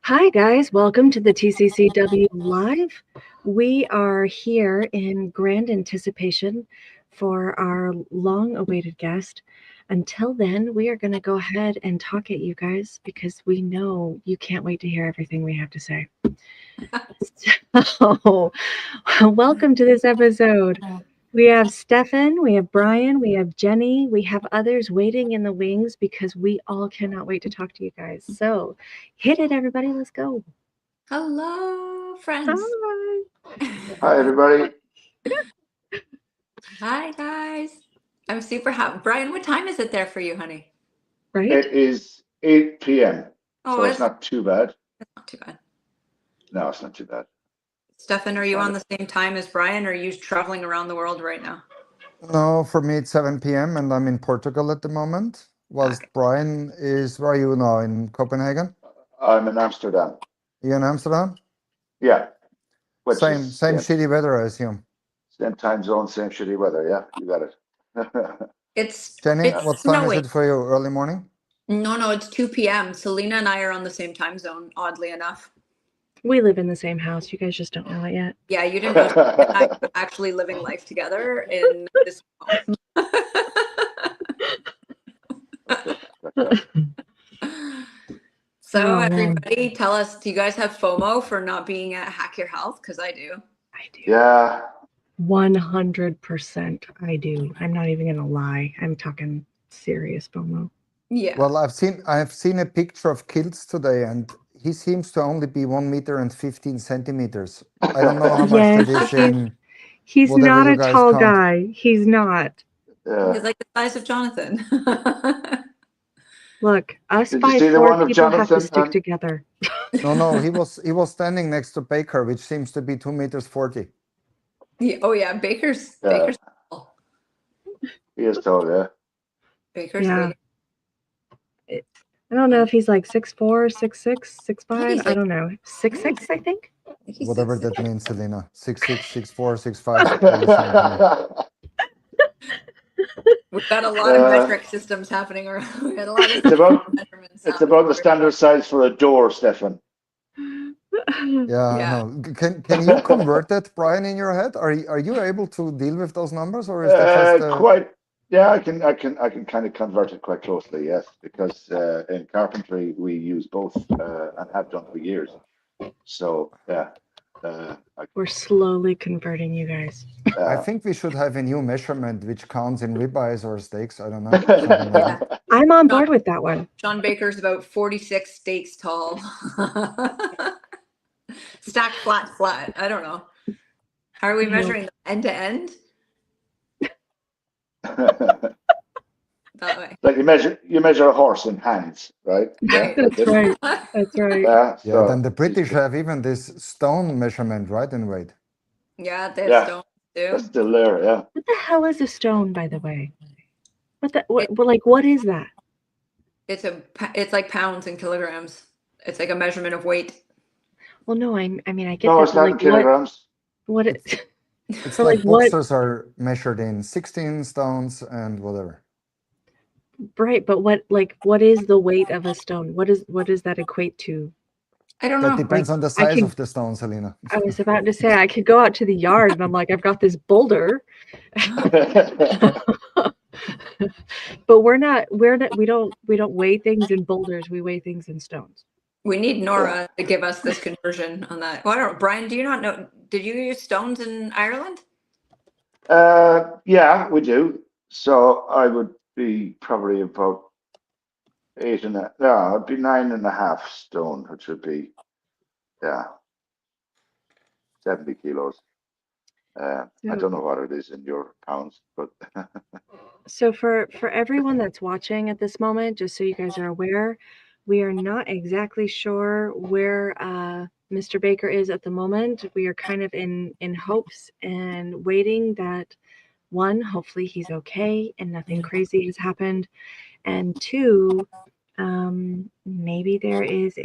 Hi, guys. Welcome to the TCCW Live. We are here in grand anticipation for our long-awaited guest. Until then, we are going to go ahead and talk at you guys because we know you can't wait to hear everything we have to say. So, welcome to this episode. We have Stefan, we have Brian, we have Jenny, we have others waiting in the wings because we all cannot wait to talk to you guys. So hit it, everybody. Let's go. Hello, friends. Hi. Hi, everybody. Hi, guys. I'm super happy. Brian, what time is it there for you, honey? Right? It is 8 p.m., Oh, so it's not too bad. It's not too bad. No, it's not too bad. Stefan, are you on the same time as Brian, or are you traveling around the world right now? No, for me it's 7 p.m. and I'm in Portugal at the moment. Whilst Okay. Brian is, where are you now? In Copenhagen? I'm in Amsterdam. You in Amsterdam? Yeah. Which Same is shitty weather, I assume. same time zone, same shitty weather. Yeah, you got it. Jenny, It's what time snowing. is it for you? Early morning? No, it's 2 p.m. Selena and I are on the same time zone, oddly enough. We live in the same house. You guys just don't know it yet. Yeah, you didn't know Selena and I are actually living life together in this home. So everybody, tell us, do you guys have FOMO for not being at Hack Your Health? Because I do. I do. Yeah. 100% I do. I'm not even going to lie. I'm talking serious FOMO. Yeah. Well, I've seen a picture of Kiltz today, and he seems to only be 1 meter and 15 centimeters. I don't know how much Yes, that is in he's whatever not you a guys tall count. guy. He's not. He's like the size of Jonathan. Look, us Did you see the one 5'4" of people have to Jonathan? stick together. No, he was standing next to Baker, which seems to be 2 meters 40. Yeah, oh yeah, Baker's tall. He is tall, yeah. Baker's Yeah. big. I don't know if he's like 6'4", 6'6", 6'5". He's I like- don't know. 6'6", I think. He's Whatever 6'6". that means, Selena. 6'6", 6'4", 6'5", all the same to me. We've got a lot of metric systems happening around. We had a lot of measurements. It's about the standard size for a door, Stefan. Yeah, I know. Can you convert that, Brian, in your head? Are you able to deal with those numbers, or is that just quite? Yeah, I can kind of convert it quite closely. Yes, because in carpentry we use both and have done for years. So yeah, We're slowly converting you guys. I think we should have a new measurement which counts in ribeyes or steaks. I don't know. Something like that. I'm on board with that one. Shawn Baker's about 46 steaks tall. Stacked flat. I don't know. How are we measuring them end to end? That way. Like you measure a horse in hands, right? Right. That's right. That's right. Yeah. Yeah, then the British have even this stone measurement, right, in weight. Yeah, they have stones too. That's still there, yeah. What the hell is a stone, by the way? What is that? It's like pounds and kilograms. It's like a measurement of weight. Well, no, I mean I get No, that. it's not in kilograms. What it? It's So, like like, what- boxers are measured in 16 stones and whatever. Right, but what is the weight of a stone? What does that equate to? I don't know. That depends on the size of the stone, Selena. I was about to say I could go out to the yard and I'm like, I've got this boulder. But we don't weigh things in boulders, we weigh things in stones. We need Nora to give us this conversion on that. Well, I don't know. Brian, do you not know? Did you use stones in Ireland? Yeah, we do. So I would be probably about 8.5. No, it'd be 9.5 stone, which would be 70 kilos. I don't know what it is in your pounds, but So for everyone that's watching at this moment, just so you guys are aware, we are not exactly sure where Mr. Baker is at the moment. We are kind of in hopes and waiting that one, hopefully he's okay and nothing crazy has happened, and two, maybe there's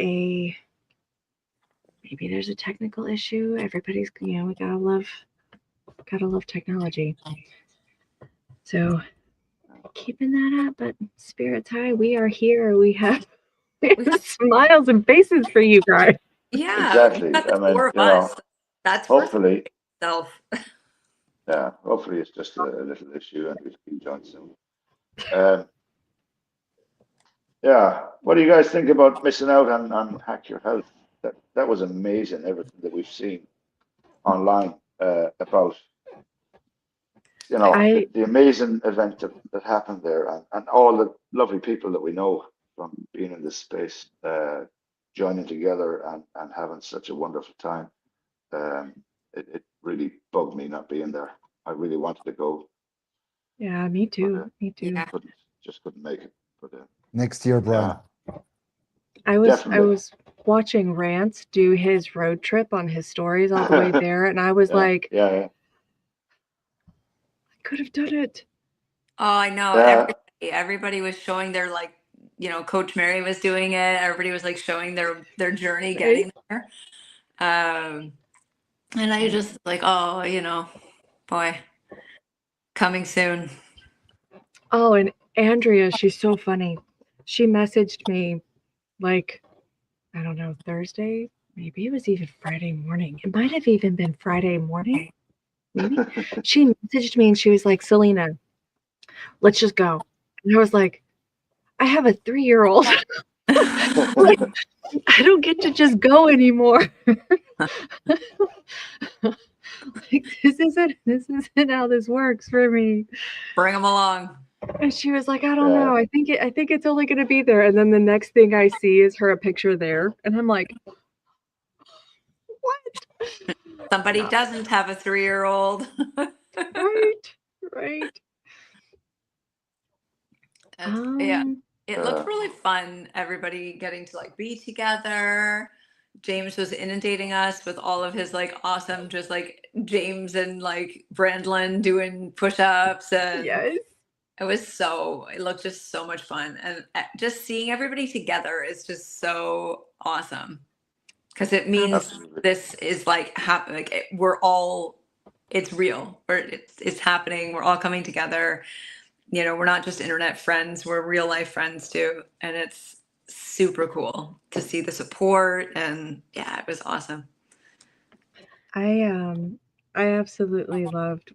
a technical issue. Everybody's, we gotta love technology. So keeping that up, but spirits high. We are here. We have Smiles and faces for you guys. Yeah, Exactly. we got the I mean, four of you know, us. That's worth hopefully, itself. yeah, hopefully it's just a little issue and we'll be joined soon. Um, yeah, what do you guys think about missing out on Hack Your Health? That was amazing, everything that we've seen online about, you know, I the amazing event that happened there and all the lovely people that we know from being in this space, joining together and having such a wonderful time. It really bugged me not being there. I really wanted to go, yeah, me but too. Me too. Yeah. just couldn't make it. But Next year, Brian. yeah, I definitely. was watching Rance do his road trip on his stories all the way there, and I was Yeah, like, yeah, I could have done it. Oh, I know. yeah. Everybody was showing their like, Coach Mary was doing it. Everybody was like showing their journey Right? getting there. And I just like, oh, boy, coming soon. Oh, and Andrea, she's so funny. She messaged me like, I don't know, Thursday? Maybe it was even Friday morning. It might have even been Friday morning. Maybe. She messaged me and she was like, Selena, let's just go. And I was like, I have a 3-year-old. Like, I don't get to just go anymore. Like, this isn't how this works for me. Bring them along. And she was like, I don't Yeah. know. I think it's only gonna be there. And then the next thing I see is her a picture there. And I'm like, what? Somebody doesn't have a 3-year-old. Right. Yeah. It looked Uh, really fun. Everybody getting to like be together. James was inundating us with all of his like awesome, just like James and like Brandlin doing push-ups, and Yes. it looked just so much fun, and just seeing everybody together is just so awesome because it means Absolutely. this is like it's real, or it's happening. We're all coming together. We're not just internet friends, we're real life friends too. And it's super cool to see the support, and yeah, it was awesome. I absolutely loved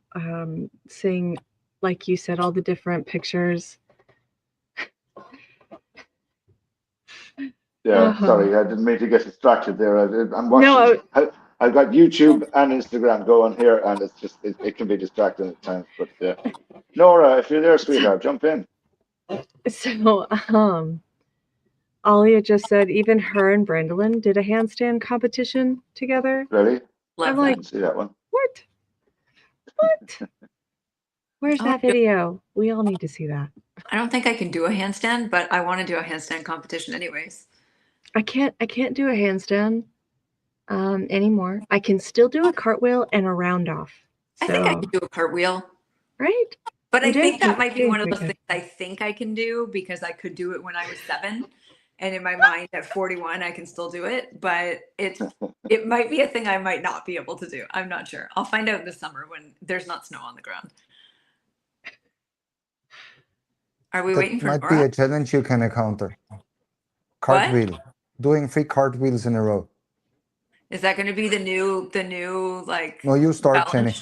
seeing, like you said, all the different pictures. Yeah, sorry, I didn't mean to get distracted there. I'm watching. No, I've got YouTube and Instagram going here, and it's just it can be distracting at times. But Nora, if you're there, sweetheart, jump in. so Alia just said even her and Brandolin did a handstand competition together. Ready? Love I'm I like, didn't see that one. what? Where's that video? We all need to see that. I don't think I can do a handstand, but I want to do a handstand competition anyways. I can't do a handstand anymore. I can still do a cartwheel and a round off. I think I can do a cartwheel. Right? But I think that might be doing one of those pretty things I think I can do because I could do it when I was 7. And in my mind at 41, I can still do it. But it might be a thing I might not be able to do. I'm not sure. I'll find out this summer when there's not snow on the ground. Are we waiting for That might Nora? be a challenge you can encounter. Cartwheel. Doing 3 cartwheels in a row. Is that going to be the new like? No, you start, Jenny.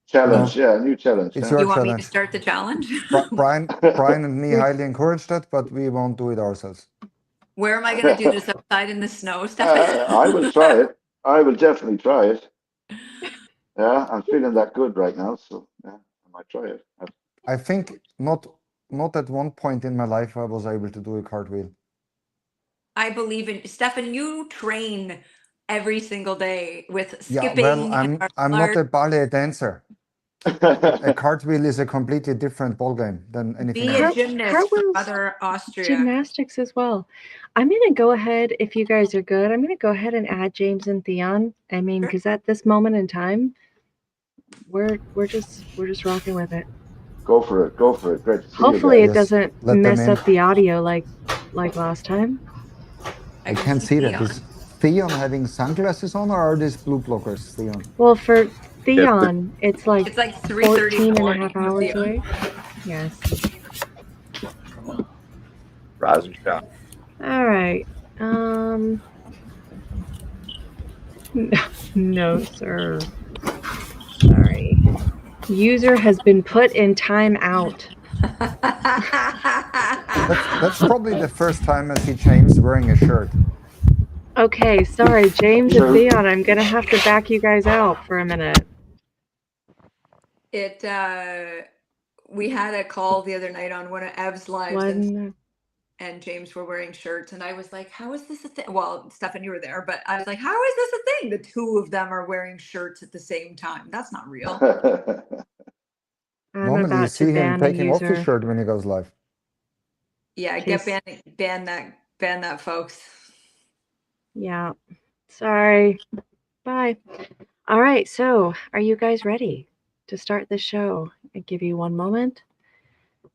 Challenge, No. yeah, new challenge. It's huh? your You want me challenge. to start the challenge? Brian and me highly encourage that, but we won't do it ourselves. Where am I going to do this outside in the snow, Stefan? I will try it. I will definitely try it. Yeah, I'm feeling that good right now, so yeah, I might try it. I think not at one point in my life I was able to do a cartwheel. I believe in Stefan. You train every single day with Yeah, skipping. well, I'm not a ballet dancer. A cartwheel is a completely different ballgame than anything Be a else. gymnast from Cartwheels, Mother Austria. gymnastics as well. I'm gonna go ahead, if you guys are good, I'm gonna go ahead and add James and Theon. I mean, because at this moment in time, we're just rocking with it. Go for it. Go for it. Great to see Hopefully you it guys. doesn't let them mess in. up the audio like last time. I can't see that. Is Theon having sunglasses on, or are these blue blockers, Theon? Well, for Theon, it's like 3:30 14 in the and a morning half for hours Theon. away. Yes. Rise and shine. All right. No, sir. Sorry. User has been put in timeout. That's probably the first time I see James wearing a shirt. Okay, sorry, James and True. Theon. I'm gonna have to back you guys out for a minute. We had a call the other night on one of Ev's lives, One. and James were wearing shirts, and I was like, how is this a thing? Well, Stefan, you were there, but I was like, how is this a thing? The two of them are wearing shirts at the same time. That's not real. I'm Normally, you about to see him ban a taking off his user. shirt when he goes live. Yeah, Case- ban that, folks. Yeah. Sorry. Bye. All right. So, are you guys ready to start the show? I give you one moment,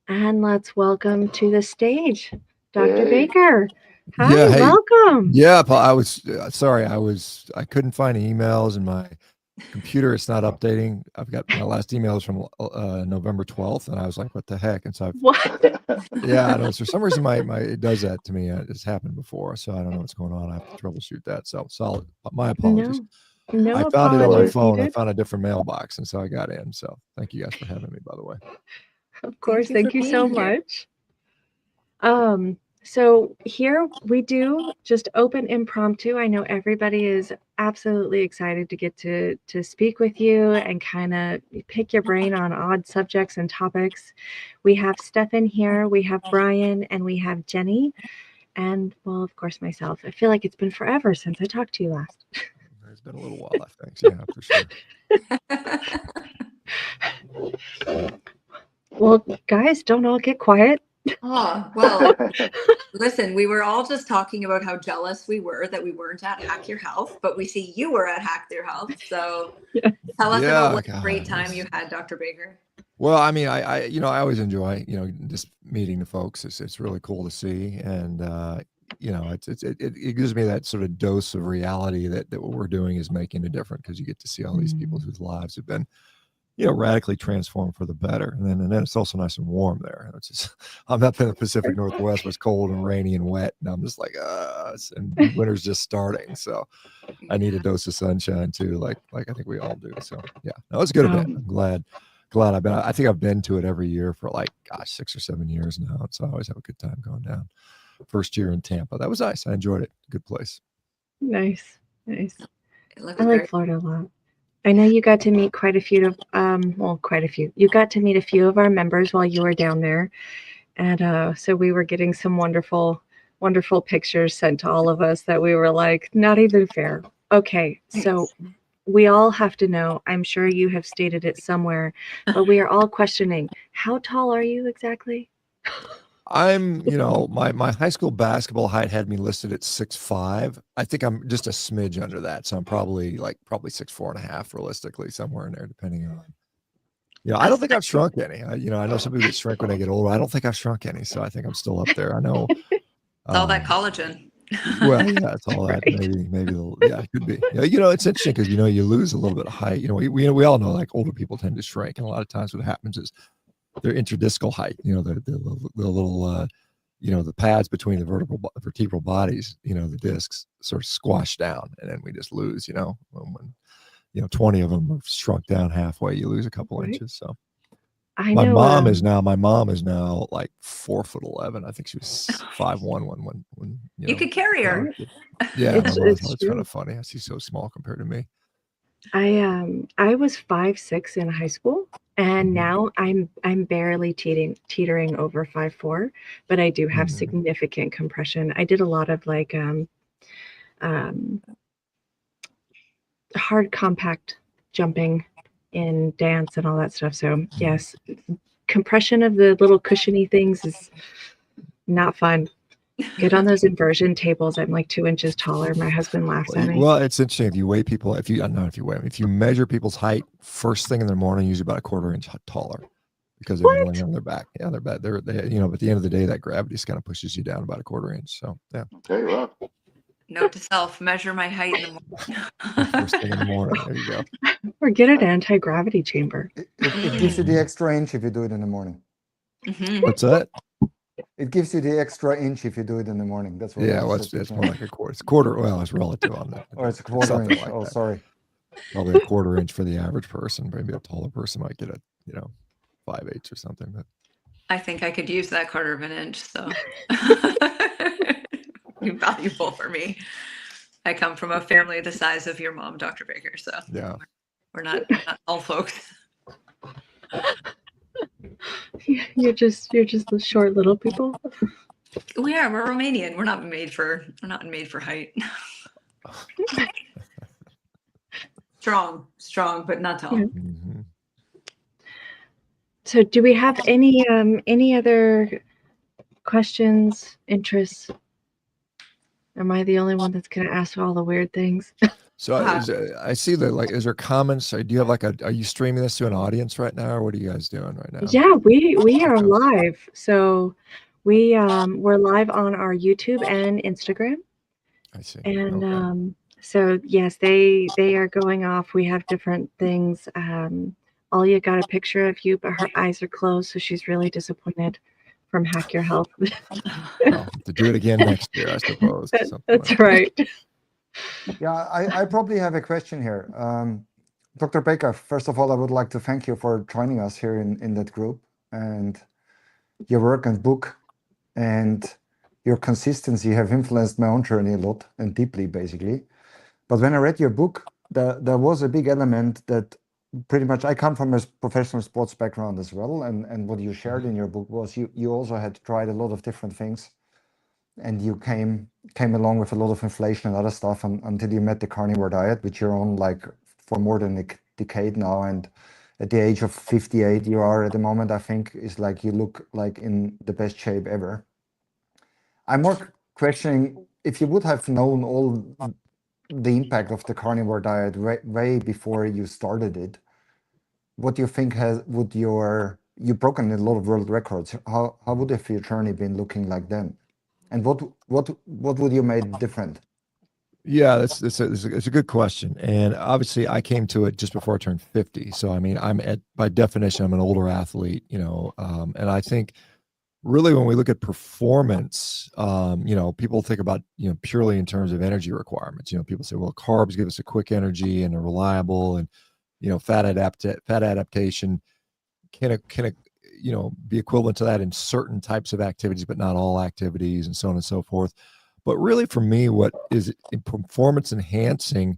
and let's welcome to the stage, Dr. Hey. Baker. Hi, Yeah, hey. welcome. Yeah, Paul, I was sorry. I couldn't find emails, and my computer it's not updating. I've got my last emails from November 12th, and I was like, "What the heck?" And so, What? yeah, I know. For some reason, my it does that to me. It's happened before, so I don't know what's going on. I have to troubleshoot that. So, solid. My apologies. No I found it on my apologies phone. I needed. found a different mailbox, and so I got in. So, thank you guys for having me. By the way, Of course. Thank you Thank for you so being here. much. So here we do just open impromptu. I know everybody is absolutely excited to get to speak with you and kind of pick your brain on odd subjects and topics. We have Stefan here, we have Brian, and we have Jenny, and well, of course, myself. I feel like it's been forever since I talked to you last. it's been a little while. I think. Yeah, for sure. Well, guys, don't all get quiet. Oh, well, listen, we were all just talking about how jealous we were that we weren't at Hack Your Health, but we see you were at Hack Your Health. So tell us about what a great time you had, Dr. Baker. Well, I mean, I always enjoy, just meeting the folks. It's really cool to see. And, it gives me that sort of dose of reality that what we're doing is making a difference because you get to see all these people whose lives have been, radically transformed for the better. And then it's also nice and warm there. It's just, I'm up in the Pacific Northwest where it's cold and rainy and wet. And I'm just like, and winter's just starting. So I need a dose of sunshine too. Like I think we all do. So yeah, no, it's a good event. I'm glad I think I've been to it every year for 6 or 7 years now. So I always have a good time going down. First year in Tampa. That was nice. I enjoyed it. Good place. Nice. I like Florida a lot. I know you got to meet quite a few You got to meet a few of our members while you were down there. And so we were getting some wonderful, wonderful pictures sent to all of us that we were like, not even fair. Okay, so we all have to know, I'm sure you have stated it somewhere, but we are all questioning, how tall are you exactly? I'm, my high school basketball height had me listed at 6'5". I think I'm just a smidge under that. So I'm probably 6'4.5" realistically, somewhere in there, depending on, I don't think I've shrunk any. I know some people get shrink when they get older. I don't think I've shrunk any. So I think I'm still up there. I know. It's all that collagen. Well, yeah, it's all that. Right. Maybe, it could be. Yeah, it's interesting because, you lose a little bit of height. We all know older people tend to shrink. And a lot of times what happens is their interdiscal height, the little, the pads between the vertebral bodies, the discs sort of squash down, and then we just lose, when 20 of them have shrunk down halfway, you lose a couple inches. So my mom is now like 4'11". I think she was 5'1" when you could carry her. Yeah, it's kind of funny. She's so small compared to me. I was 5'6" in high school, and now I'm barely teetering over 5'4", but I do have significant compression. I did a lot of hard compact jumping in dance and all that stuff. So yes, compression of the little cushiony things is not fun. Get on those inversion tables. I'm like 2 inches taller. My husband laughs at me. Well, it's interesting. If you weigh people, if you measure people's height first thing in the morning, usually about a quarter inch taller because they've been laying on their back. Yeah, they're bad. But at the end of the day, that gravity kind of pushes you down about a quarter inch. So yeah. Okay, well. Note to self: measure my height in the morning. First thing in the morning. There you go. Or get an anti-gravity chamber. It gives you the extra inch if you do it in the morning. What's that? It gives you the extra inch if you do it in the morning. That's what. Yeah, well, it's more like a quarter. It's quarter. Well, it's relative on that. Or it's a quarter something inch. like Oh, that. sorry. Probably a quarter inch for the average person. Maybe a taller person might get a 5/8 or something. But I think I could use that quarter of an inch, so invaluable for me. I come from a family the size of your mom, Dr. Baker, so yeah, we're not all folks. You're just the short little people. We're Romanian. We're not made for height. strong, but not tall. Yeah. mm-hmm. So, do we have any other questions, interests? Am I the only one that's going to ask all the weird things? So I see that, like, is there comments? Do you have are you streaming this to an audience right now, or what are you guys doing right now? Yeah, we are live. So we're live on our YouTube and Instagram. I see. And okay. So yes, they are going off. We have different things. Alia got a picture of you, but her eyes are closed, so she's really disappointed from Hack Your Health. Well, to do it again next year, I suppose. That's right. Yeah, I probably have a question here. Dr. Baker, first of all, I would like to thank you for joining us here in that group, and your work and book and your consistency have influenced my own journey a lot and deeply, basically. But when I read your book, there was a big element that pretty much, I come from a professional sports background as well. And what you shared in your book was you also had tried a lot of different things, and you came along with a lot of inflation and other stuff until you met the carnivore diet, which you're on like for more than a decade now. And at the age of 58, you are at the moment, I think, is like you look like in the best shape ever. I'm more questioning if you would have known all the impact of the carnivore diet way before you started it. What do you think you've broken a lot of world records? How would have your journey been looking like then? And what would you made different? Yeah, it's a good question. And obviously I came to it just before I turned 50. So, I mean, by definition, I'm an older athlete, and I think really when we look at performance, people think about, purely in terms of energy requirements. People say, well, carbs give us a quick energy and are reliable, and, fat adaptation can be equivalent to that in certain types of activities, but not all activities, and so on and so forth. But really, for me, what is performance enhancing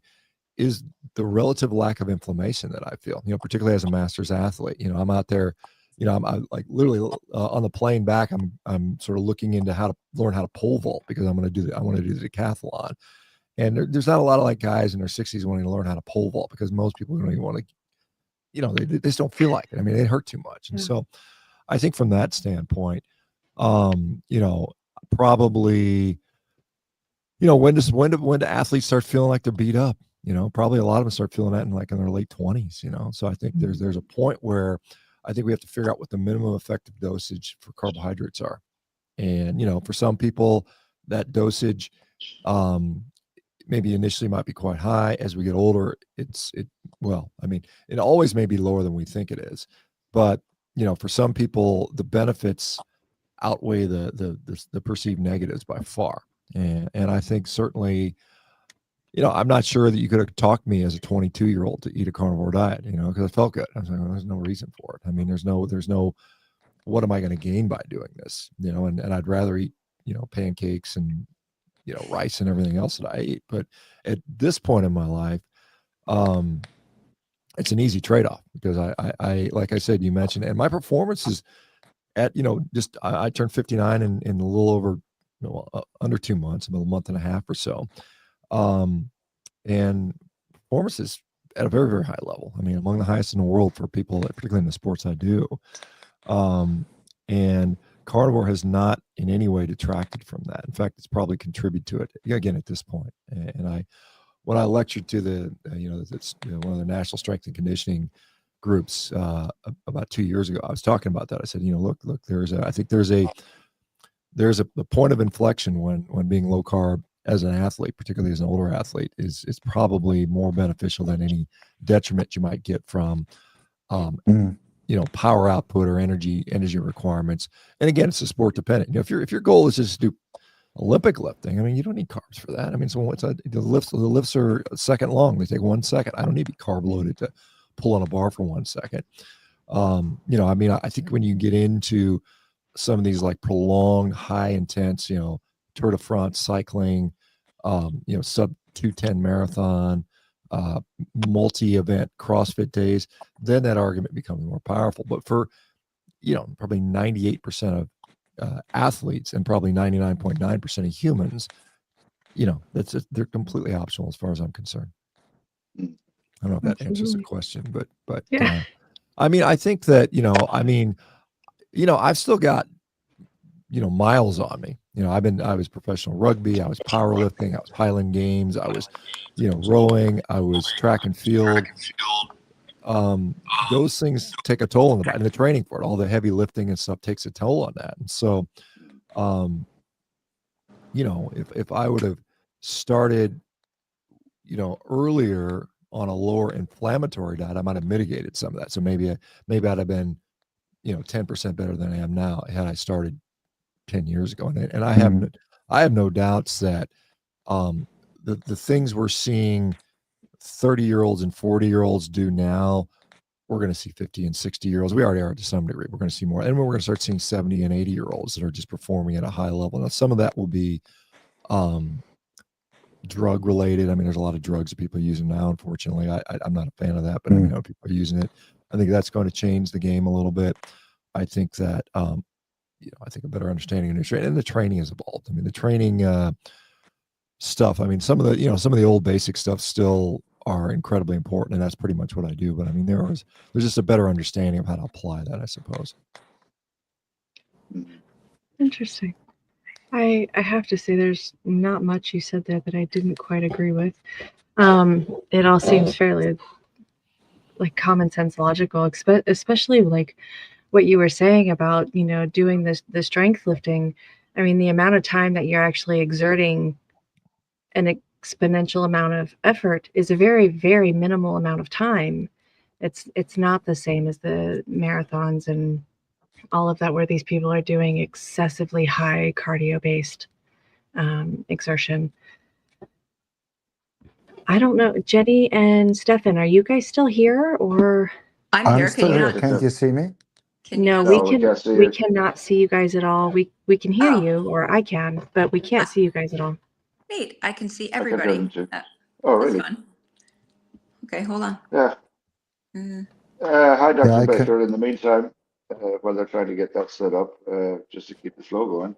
is the relative lack of inflammation that I feel, particularly as a masters athlete. I'm out there, I'm like literally on the plane back, I'm sort of looking into how to learn how to pole vault, because I want to do the decathlon. And there's not a lot of like guys in their 60s wanting to learn how to pole vault, because most people don't even want to, they just don't feel like it. I mean, it hurt too much. And so I think from that standpoint, probably, when do athletes start feeling like they're beat up? Probably a lot of them start feeling that in their late 20s. So I think there's a point where I think we have to figure out what the minimum effective dosage for carbohydrates are. And for some people, that dosage maybe initially might be quite high. As we get older, it always may be lower than we think it is. But for some people, the benefits outweigh the perceived negatives by far. And I think certainly, I'm not sure that you could have talked me as a 22-year-old to eat a carnivore diet, because I felt good. I was like, well, there's no reason for it. I mean, there's no, what am I going to gain by doing this? And I'd rather eat, pancakes and, rice and everything else that I eat. But at this point in my life, it's an easy trade-off, because I like I said, you mentioned, and my performance is at, I turned 59 in a little over, under 2 months, about a month and a half or so. And performance is at a very, very high level. I mean, among the highest in the world for people, particularly in the sports I do. And carnivore has not in any way detracted from that. In fact, it's probably contributed to it again at this point. And when I lectured to one of the national strength and conditioning groups about 2 years ago, I was talking about that. I said, look, I think there's a point of inflection when being low carb as an athlete, particularly as an older athlete, is probably more beneficial than any detriment you might get from power output or energy requirements. And again, it's a sport dependent. If your goal is just to do Olympic lifting, I mean, you don't need carbs for that. I mean, so the lifts are a second long. They take 1 second. I don't need to be carb loaded to pull on a bar for 1 second. I mean, I think when you get into some of these like prolonged, high intense, Tour de France cycling, sub 2:10 marathon, multi-event CrossFit days, then that argument becomes more powerful. But for, probably 98% of athletes and probably 99.9% of humans, they're completely optional as far as I'm concerned. I don't know if that answers the question, but Yeah. I mean, I think that, I've still got, miles on me. I was professional rugby, I was powerlifting, I was Highland Games, I was, rowing, I was track and field. Those things take a toll on the body, and the training for it, all the heavy lifting and stuff takes a toll on that. And so, if I would have started, earlier on a lower inflammatory diet, I might have mitigated some of that. So maybe I'd have been, 10% better than I am now had I started 10 years ago. And I have no doubts that the things we're seeing 30-year-olds and 40-year-olds do now, we're going to see 50 and 60-year-olds. We already are to some degree. We're going to see more. And we're going to start seeing 70 and 80-year-olds that are just performing at a high level. Now, some of that will be drug related. I mean, there's a lot of drugs that people are using now, unfortunately. I'm not a fan of that, but I know people are using it. I think that's going to change the game a little bit. I think that, I think a better understanding of nutrition and the training has evolved. I mean, the training stuff, I mean, some of the old basic stuff still are incredibly important, and that's pretty much what I do. But I mean, there's just a better understanding of how to apply that, I suppose. Interesting. I have to say there's not much you said there that I didn't quite agree with. It all seems fairly like common sense logical, especially like what you were saying about, doing the strength lifting. I mean, the amount of time that you're actually exerting an exponential amount of effort is a very, very minimal amount of time. It's not the same as the marathons and all of that, where these people are doing excessively high cardio-based exertion. I don't know, Jenny and Stefan, are you guys still here, or? I'm I'm here. still Can you here. not? Can't you see me? No, we cannot see you guys at all. We can hear you, or I can, but we can't see you guys at all. Neat. I can see I can hear everybody. them too. That's really? fun. Okay, hold on. Yeah. Mm. Hi, Dr. Yeah, Baker. In the meantime, while they're trying to get that set up, just to keep the flow going,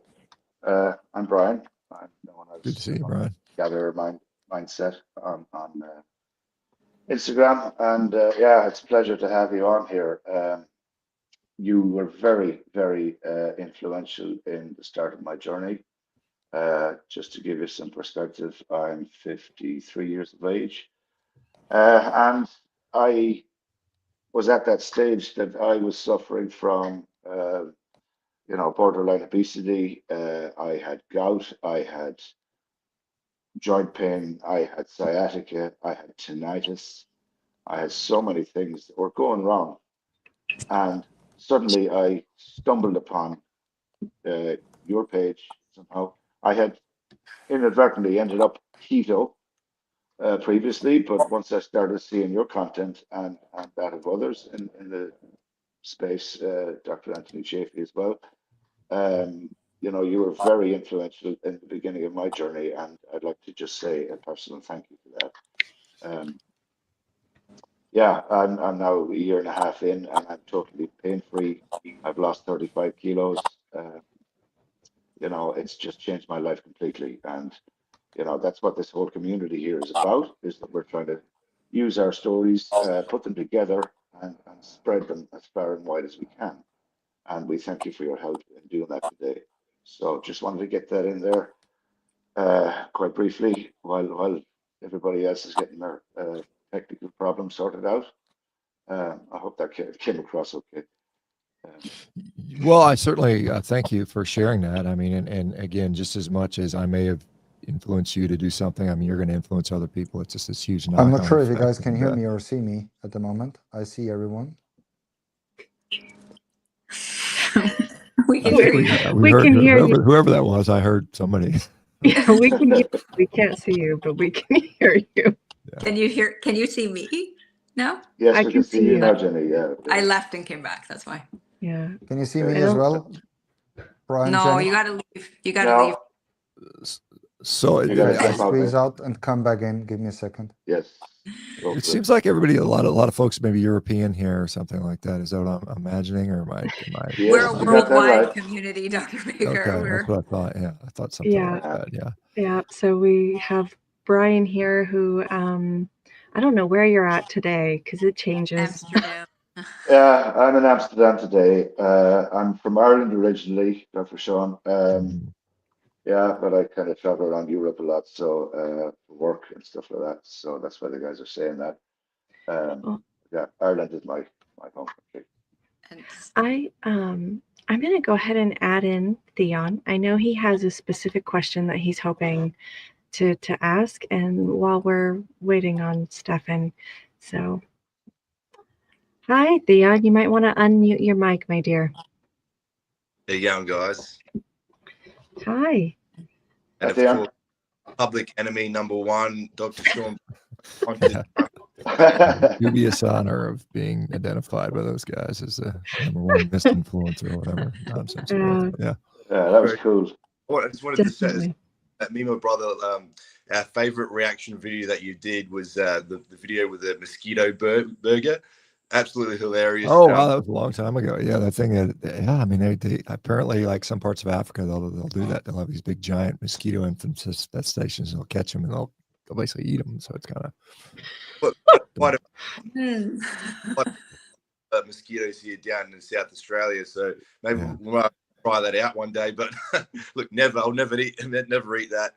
I'm Brian. I'm known as Good to see you, Brian. Gather Mindset on Instagram, and it's a pleasure to have you on here. You were very, very influential in the start of my journey. Just to give you some perspective, I'm 53 years of age, and I was at that stage that I was suffering from, borderline obesity. I had gout, I had joint pain, I had sciatica, I had tinnitus. I had so many things that were going wrong. And suddenly I stumbled upon your page somehow. I had inadvertently ended up keto previously, but once I started seeing your content and that of others in the space, Dr. Anthony Chafee as well, you were very influential in the beginning of my journey, and I'd like to just say a personal thank you for that. I'm now a year and a half in, and I'm totally pain-free. I've lost 35 kilos. It's just changed my life completely. And, that's what this whole community here is about, is that we're trying to use our stories, put them together and spread them as far and wide as we can. And we thank you for your help in doing that today. So just wanted to get that in there quite briefly while everybody else is getting their technical problems sorted out. I hope that came across okay. Well, I certainly thank you for sharing that. I mean, and again, just as much as I may have influenced you to do something, I mean, you're going to influence other people. It's just this huge knock-on I'm not sure if you effect. guys can hear me or see me at the moment. I see everyone. We can I hear think you. We heard can hear you. whoever that was. I heard somebody. Yeah, we can hear you. We can't see you, but we can hear you. Can you see me? No? Yes, I we can can see see you you. now, Jenny. Yeah. I left and came back. That's why. Yeah. Can you see Yeah. me I as don't- well? Brian, No, Jenny? you got to leave. You got to leave. No. So You guys Okay, jump out squeeze there. out and come back in. Give me a second. Yes. Go it for seems like everybody, a lot of folks, maybe European here or something like that. Is that what I'm imagining, or am I? Yes, We're a you got that worldwide right. community, Dr. Baker. Okay, We're that's what I thought. Yeah, I thought something Yeah. like that. Yeah. Yeah. So we have Brian here who, I don't know where you're at today because it changes. Amsterdam. Yeah, I'm in Amsterdam today. I'm from Ireland originally, Dr. Shawn. Mhm. Yeah, but I kind of travel around Europe a lot, so for work and stuff like that. So that's why the guys are saying that. Oh. Yeah, Ireland is my home country. And I'm gonna go ahead and add in Theon. I know he has a specific question that he's hoping to ask, and while we're waiting on Stefan, so hi Theon, you might want to unmute your mic, my dear. There you go, guys. Hi. And of Theon. course, public enemy number one, Dr. Shawn. Dubious honor of being identified by those guys as the number one misinfluencer or whatever nonsense it was. Yeah. Yeah, that was cool. I just wanted Definitely. to say, me and my brother, our favorite reaction video that you did was the video with the mosquito burger. Absolutely hilarious. Oh wow, that was a long time ago. Yeah, that thing. Yeah, I mean, they apparently, like some parts of Africa, they'll do that. They'll have these big giant mosquito infestations. They'll catch them and they'll basically eat them. So it's kind of quite a mosquitoes here down in South Australia. So maybe we might try that out one day. But look, I'll never eat that.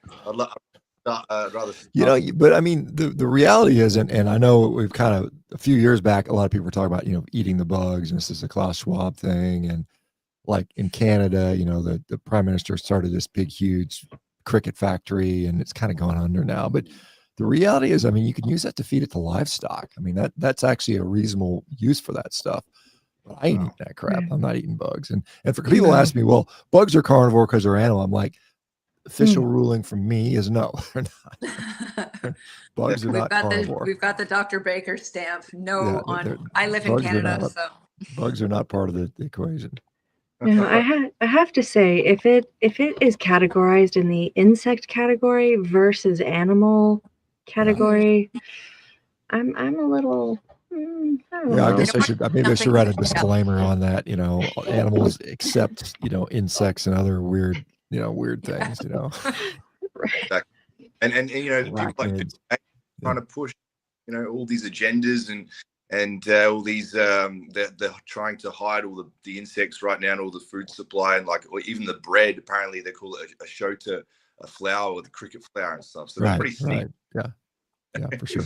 I'd rather. But I mean, the reality is, and I know we've kind of a few years back, a lot of people were talking about eating the bugs, and this is a Klaus Schwab thing, and like in Canada, the prime minister started this big, huge cricket factory, and it's kind of gone under now. But the reality is, I mean, you can use that to feed it to livestock. I mean, that's actually a reasonable use for that stuff. But I ain't eating that crap. I'm not eating bugs. And for people ask me, well, bugs are carnivore because they're animal. I'm like, official ruling from me is no, they're not. Bugs are not carnivore. We've got the Dr. Baker stamp. No, I live in bugs Canada, so bugs are not part of the equation. I have to say, if it is categorized in the insect category versus animal category, I'm a little. I don't know. I guess maybe I should write a disclaimer on that. Animals accept insects and other weird things. Right. And people like trying to push all these agendas and all these they're trying to hide all the insects right now and all the food supply and or even the bread. Apparently they call it a shota, a flour with the cricket flour and stuff. So it's pretty sneaky. Yeah, for sure.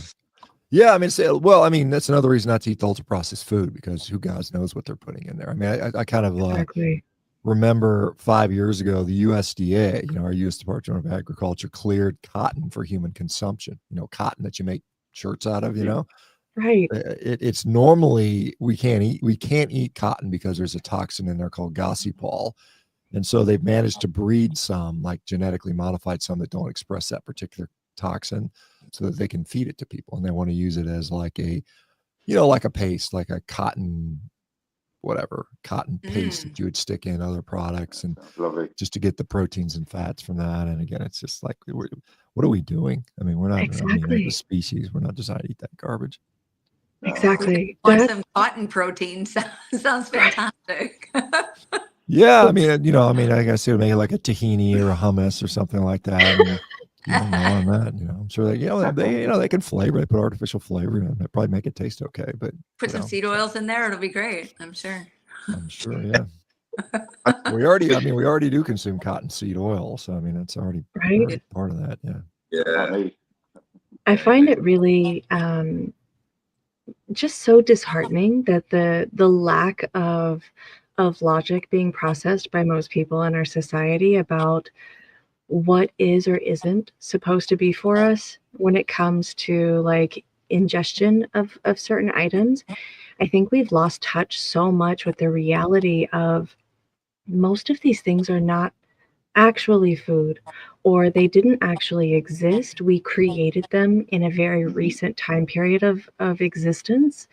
Yeah, I mean, that's another reason not to eat the ultra processed food, because who God knows what they're putting in there. I mean, I kind of remember 5 years ago, the USDA, our U.S. Department of Agriculture, cleared cotton for human consumption. Cotton that you make shirts out of. Right. It's normally we can't eat cotton because there's a toxin in there called gossypol, and so they've managed to breed some, like genetically modified some, that don't express that particular toxin, so that they can feed it to people, and they want to use it as like a paste, like a cotton paste that you would stick in other products, and just to get the proteins and fats from that. And again, it's just like, what are we doing? I mean, we're not a species. We're not designed to eat that garbage. Exactly. Want some cotton protein? Sounds fantastic. Yeah, I mean, I guess it would make it like a tahini or a hummus or something like that. And, on that, I'm sure they can flavor. They put artificial flavor in it. They probably make it taste okay, but put some seed oils in there. It'll be great. I'm sure. Yeah. we already do consume cottonseed oil, so I mean, it's already part of that. Yeah. I find it really just so disheartening that the lack of logic being processed by most people in our society about what is or isn't supposed to be for us when it comes to like ingestion of certain items. I think we've lost touch so much with the reality of most of these things are not actually food, or they didn't actually exist. We created them in a very recent time period of existence.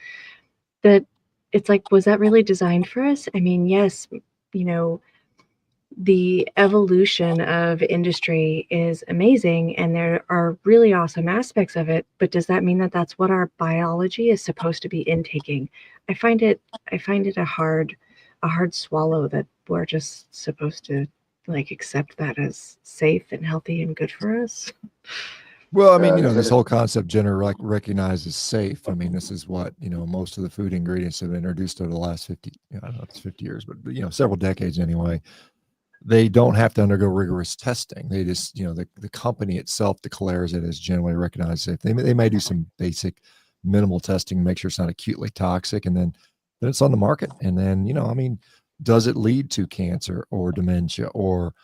That it's like, was that really designed for us? I mean, yes, you know, the evolution of industry is amazing and there are really awesome aspects of it, but does that mean that that's what our biology is supposed to be intaking? I find it a hard swallow that we're just supposed to like accept that as safe and healthy and good for us. Well, I mean, Is this it? whole concept generally like recognized as safe. I mean, this is what, most of the food ingredients have been introduced over the last 50, I don't know if it's 50 years, but, several decades anyway. They don't have to undergo rigorous testing. They just, the company itself declares it as generally recognized safe. They may do some basic minimal testing to make sure it's not acutely toxic. And then it's on the market. And then, I mean, does it lead to cancer or dementia or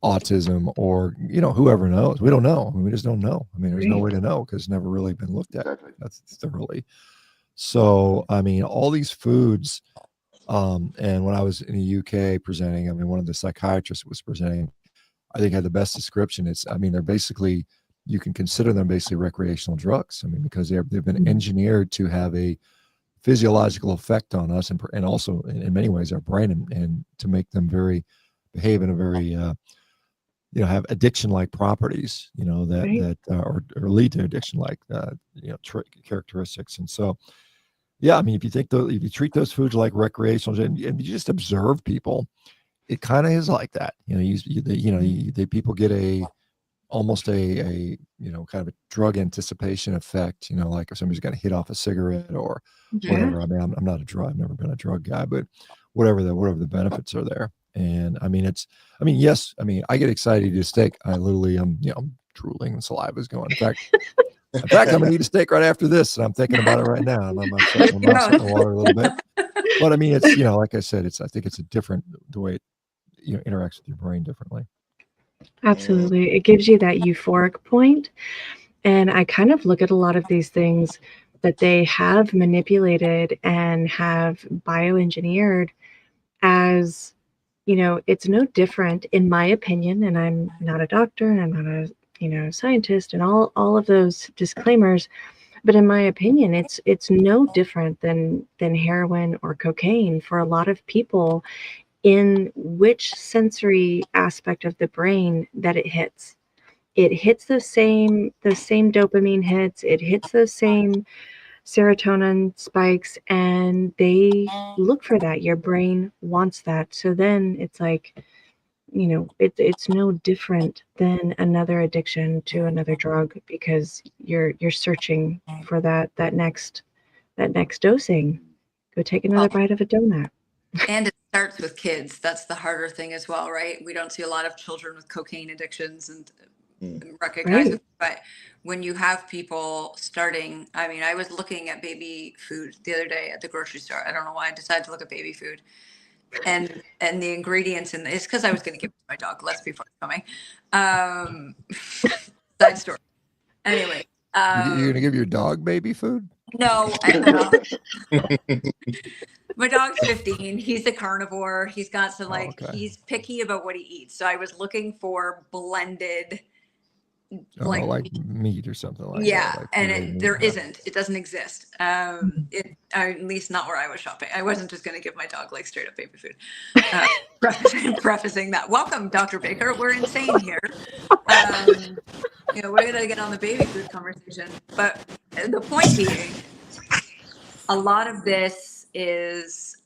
autism or, whoever knows? We don't know. I mean, we just don't know. I mean, there's no way to know because it's never really been looked at. Exactly. That's thoroughly. So, I mean, all these foods, and when I was in the UK presenting, I mean, one of the psychiatrists was presenting, I think had the best description. I mean, they're basically, you can consider them basically recreational drugs. I mean, because they've been engineered to have a physiological effect on us and also in many ways our brain and to make them behave in a very, have addiction-like properties, that or lead to addiction-like, characteristics. And so, yeah, I mean, if you treat those foods like recreational and you just observe people, it kind of is like that. People get almost a kind of a drug anticipation effect. Like if somebody's got to hit off a cigarette or whatever. I mean, I'm not I've never been a drug guy, but whatever the benefits are there. And I mean, yes, I mean, I get excited to eat a steak. I literally, I'm drooling and saliva is going. In fact, I'm gonna eat a steak right after this, and I'm thinking about it right now. I'm upsetting my mouth's in the water a little bit, but I mean, it's like I said, I think it's a different the way it interacts with your brain differently. Absolutely. It gives you that euphoric point. And I kind of look at a lot of these things that they have manipulated and have bioengineered as, it's no different, in my opinion, and I'm not a doctor and I'm not a, scientist and all of those disclaimers, but in my opinion, it's no different than heroin or cocaine for a lot of people in which sensory aspect of the brain that it hits. It hits the same dopamine hits, it hits those same serotonin spikes, and they look for that. Your brain wants that. So then it's like, it's no different than another addiction to another drug because you're searching for that next dosing. Go take another bite of a donut. And it starts with kids. That's the harder thing as well, right? We don't see a lot of children with cocaine addictions and recognize Right. it. But when you have people starting, I mean, I was looking at baby food the other day at the grocery store. I don't know why I decided to look at baby food. And the ingredients in it's because I was going to give it to my dog. Let's be forthcoming. Side story. Anyway, You're gonna give your dog baby food? no, my dog's 15. He's a carnivore. He's got some Okay. he's picky about what he eats. So I was looking for blended, like meat or something like yeah, that. Like and there isn't. It doesn't exist. At least not where I was shopping. I wasn't just going to give my dog straight up baby food. Prefacing that. Welcome, Dr. Baker. We're insane here. We're going to get on the baby food conversation. But the point being, a lot of this is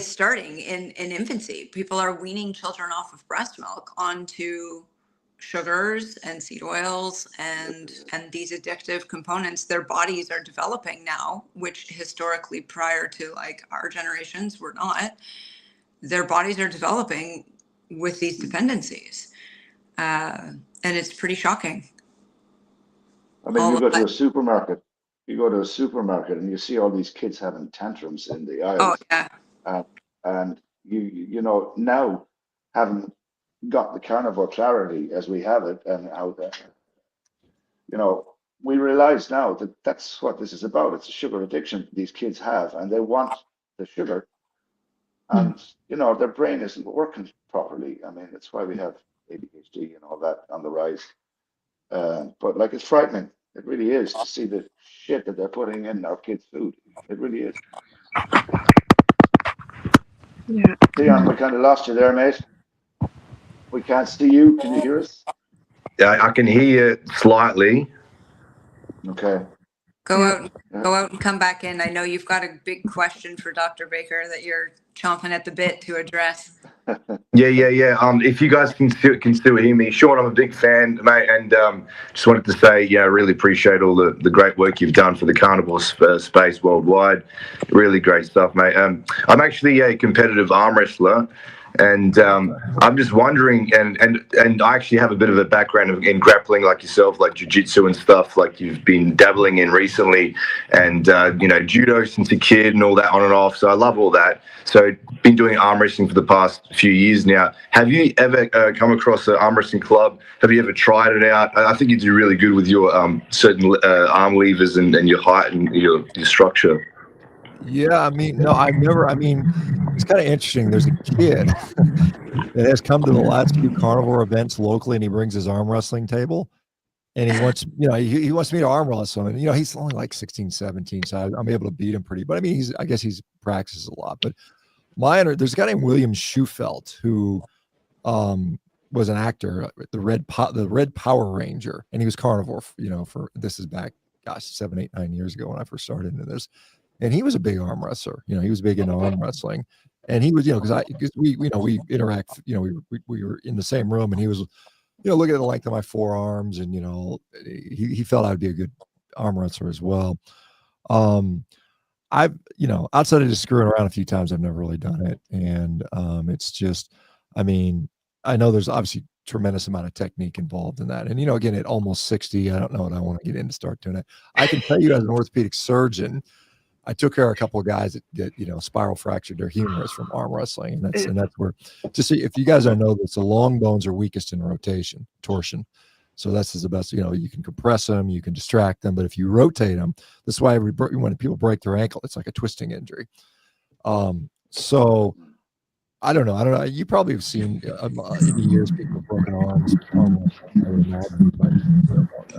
starting in infancy. People are weaning children off of breast milk onto sugars and seed oils and these addictive components their bodies are developing now, which historically prior to our generations were not. Their bodies are developing with these dependencies, and it's pretty shocking. I mean, you go to a supermarket and you see all these kids having tantrums in the aisles. Oh yeah. And you know, now having got the carnivore clarity as we have it, and how we realize now that that's what this is about. It's a sugar addiction these kids have, and they want the sugar and you know their brain isn't working properly. I mean, that's why we have ADHD and all that on the rise. But like, it's frightening. It really is to see the shit that they're putting in our kids' food. It really is. Yeah. Dion, we kind of lost you there, mate. We can't see you. Can you hear us? Yeah, I can hear you slightly. Okay. Go Yeah. out, go out and come back in. I know you've got a big question for Dr. Baker that you're chomping at the bit to address. Yeah. If you guys can still hear me, Shawn, I'm a big fan, mate, and just wanted to say, yeah, I really appreciate all the great work you've done for the carnivore space worldwide. Really great stuff, mate. I'm actually a competitive arm wrestler, and I'm just wondering, and I actually have a bit of a background in grappling, like yourself, like jiu-jitsu and stuff, like you've been dabbling in recently, and judo since a kid and all that on and off. So I love all that. So been doing arm wrestling for the past few years now. Have you ever come across an arm wrestling club? Have you ever tried it out? I think you do really good with your certain arm levers and your height and your structure. Yeah, I mean, no, I've never. I mean, it's kind of interesting. There's a kid that has come to the last few carnivore events locally, and he brings his arm wrestling table, and he wants, he wants me to arm wrestle him. And he's only like 16, 17, so I'm able to beat him pretty. But I mean, I guess he's practices a lot. But there's a guy named William Schufelt who was an actor, the Red Power Ranger, and he was carnivore. For this is back, gosh, 7, 8, 9 years ago when I first started into this. And he was a big arm wrestler. He was big into arm wrestling, and he was, because we interact. We were in the same room, and he was, looking at the length of my forearms, and he felt I'd be a good arm wrestler as well. I've, outside of just screwing around a few times, I've never really done it, and it's just, I mean, I know there's obviously tremendous amount of technique involved in that, and again, at almost 60, I don't know what I want to get in to start doing it. I can tell you, as an orthopedic surgeon, I took care of a couple of guys that spiral fractured their humerus from arm wrestling, and that's where, just so if you guys don't know this, the long bones are weakest in torsion. So that's the best. You can compress them, you can distract them, but if you rotate them, that's why when people break their ankle, it's like a twisting injury. So I don't know. You probably have seen in the years people with broken arms. I would imagine, but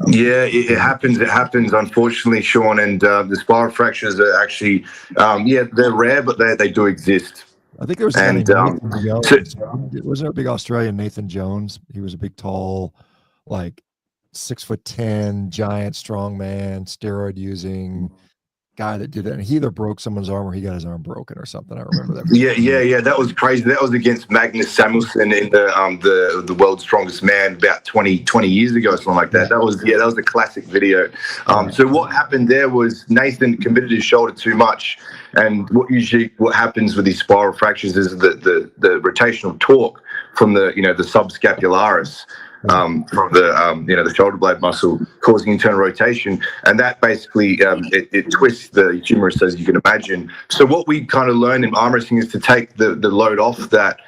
yeah, it happens. It happens, unfortunately, Shawn. And the spiral fractures are actually, they're rare, but they do exist. I think there was a Nathan Jones. Wasn't there a big Australian Nathan Jones? He was a big, tall, like 6'10", giant, strong man, steroid using guy that did that, and he either broke someone's arm or he got his arm broken or something. I remember that. Yeah. That was crazy. That was against Magnus Samuelsson in the World's Strongest Man about 20 years ago, or something like that. That was a classic video. So what happened there was Nathan committed his shoulder too much, and what happens with these spiral fractures is the rotational torque from the subscapularis. From the shoulder blade muscle, causing internal rotation, and that basically it twists the humerus, as you can imagine. So what we kind of learn in arm wrestling is to take the load off that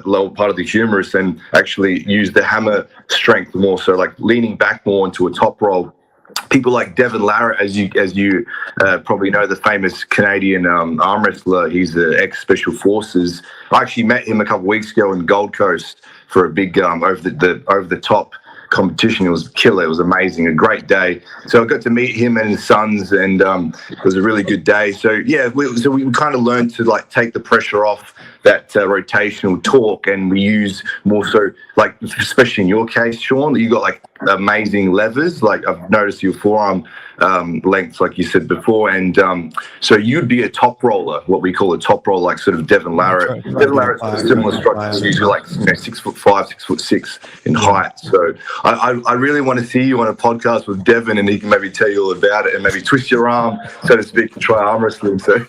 lower part of the humerus and actually use the hammer strength more, so like leaning back more into a top roll. People like Devin Larratt, as you probably know, the famous Canadian arm wrestler. He's the ex-Special Forces. I actually met him a couple of weeks ago in Gold Coast for a big over the top competition. It was killer. It was amazing. A great day. So I got to meet him and his sons, and it was a really good day. So yeah, we kind of learned to like take the pressure off that rotational torque, and we use more so, like especially in your case, Shawn, you got like amazing levers. Like I've noticed your forearm length, like you said before, and so you'd be a top roller, what we call a top roller, like sort of Devin Larratt. Devin Larratt's got a similar structure. You're like 6'5", 6'6" in height. So I really want to see you on a podcast with Devin, and he can maybe tell you all about it and maybe twist your arm, so to speak, to try arm wrestling. So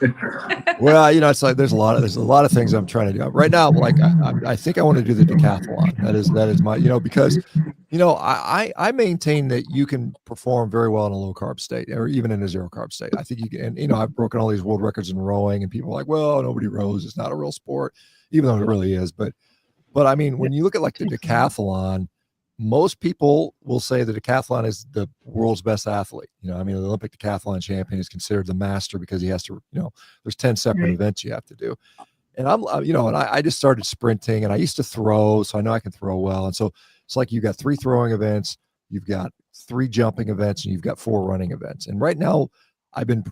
well, it's like there's a lot of things I'm trying to do right now. Like I think I want to do the decathlon. That is my because I maintain that you can perform very well in a low carb state or even in a zero carb state. I think you can, and I've broken all these world records in rowing, and people are like, well, nobody rows. It's not a real sport, even though it really is. But I mean, when you look at like the decathlon, most people will say the decathlon is the world's best athlete. The Olympic decathlon champion is considered the master because he has to, there's 10 separate events you have to do. And I just started sprinting, and I used to throw, so I know I can throw well. And so it's like you've got 3 throwing events, you've got 3 jumping events, and you've got 4 running events. And right now I've been,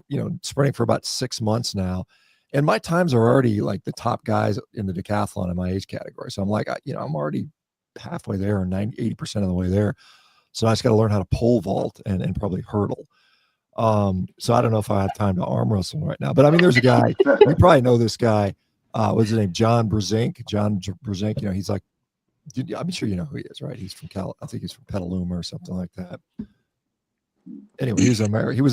sprinting for about 6 months now. And my times are already like the top guys in the decathlon in my age category. So I'm like, I'm already halfway there, or 80% of the way there. So I just got to learn how to pole vault and probably hurdle. So I don't know if I have time to arm wrestle right now, but I mean, there's a guy, you probably know this guy, what's his name? John Brzezinski, he's like, I'm sure you know who he is, right? He's from I think he's from Petaluma or something like that. Anyway, he was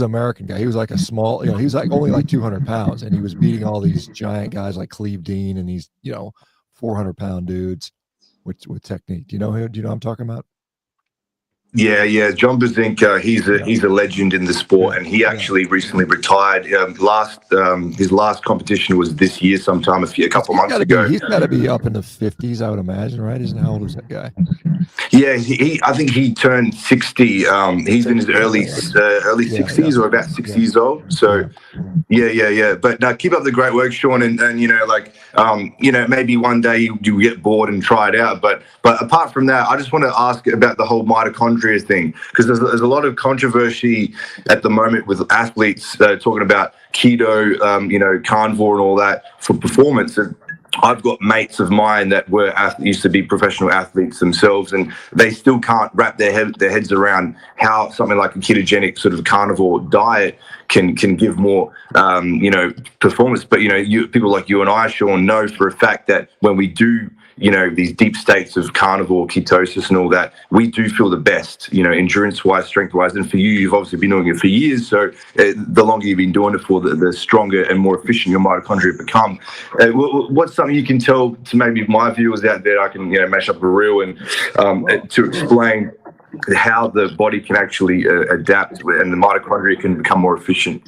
an American guy. He was like a small, he was like only like 200 pounds, and he was beating all these giant guys like Cleve Dean and these, 400-pound dudes with technique. Do you know him? Do you know what I'm talking about? Yeah. John Bazinka, he's a legend in the sport, and he actually recently retired. His last competition was this year, sometime a couple months ago. He's got to be up in the 50s, I would imagine, right? How old is that guy? Yeah, I think he turned 60. He's in his early 60s or about 60 years old. So yeah. But now keep up the great work, Shawn, and maybe one day you get bored and try it out. But apart from that, I just want to ask about the whole mitochondria thing, because there's a lot of controversy at the moment with athletes talking about keto, carnivore and all that for performance. And I've got mates of mine that used to be professional athletes themselves, and they still can't wrap their heads around how something like a ketogenic sort of carnivore diet can give more, performance. But, people like you and I, Shawn, know for a fact that when we do, these deep states of carnivore ketosis and all that, we do feel the best, endurance-wise, strength-wise. And for you, you've obviously been doing it for years. So the longer you've been doing it for, the stronger and more efficient your mitochondria become. What's something you can tell to maybe my viewers out there? I can, mash up a reel and to explain how the body can actually adapt and the mitochondria can become more efficient.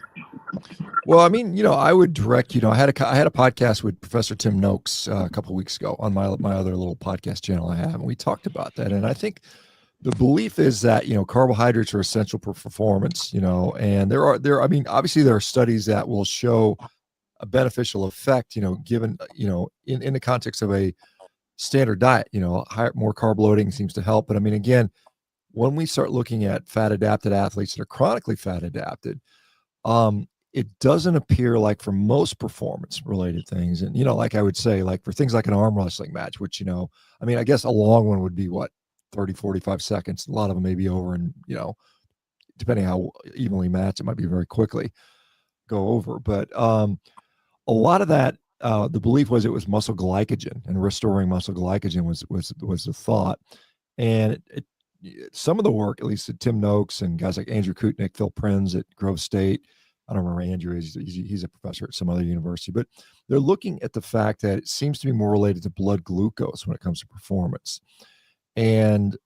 Well, I mean, I would direct, I had a podcast with Professor Tim Noakes a couple of weeks ago on my other little podcast channel I have, and we talked about that. And I think the belief is that, carbohydrates are essential for performance, and obviously there are studies that will show a beneficial effect, given, in the context of a standard diet, more carb loading seems to help. But I mean, again, when we start looking at fat adapted athletes that are chronically fat adapted, it doesn't appear like for most performance related things. And, like I would say, like for things like an arm wrestling match, which, I guess a long one would be 30, 45 seconds. A lot of them may be over, and, depending how evenly matched, it might be very quickly go over. But a lot of that, the belief was it was muscle glycogen, and restoring muscle glycogen was the thought. And some of the work, at least at Tim Noakes and guys like Andrew Kutnick, Phil Prinz at Grove State, I don't remember Andrew is. He's a professor at some other university, but they're looking at the fact that it seems to be more related to blood glucose when it comes to performance. And,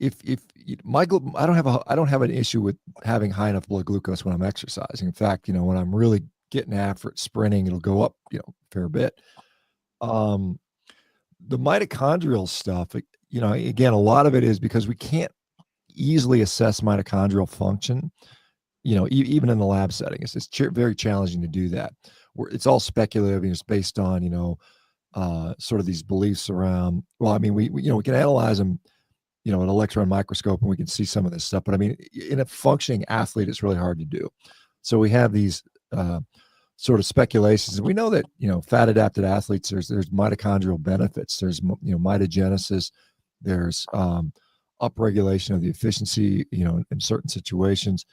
if I don't have an issue with having high enough blood glucose when I'm exercising. In fact, when I'm really getting after it, sprinting, it'll go up, a fair bit. The mitochondrial stuff, again, a lot of it is because we can't easily assess mitochondrial function, even in the lab setting. It's very challenging to do that. It's all speculative, and it's based on, sort of these beliefs around, well, I mean, we can analyze them, an electron microscope, and we can see some of this stuff. But I mean, in a functioning athlete, it's really hard to do. So we have these sort of speculations. And we know that, fat adapted athletes, there's mitochondrial benefits. There's, mitogenesis. There's upregulation of the efficiency, in certain situations.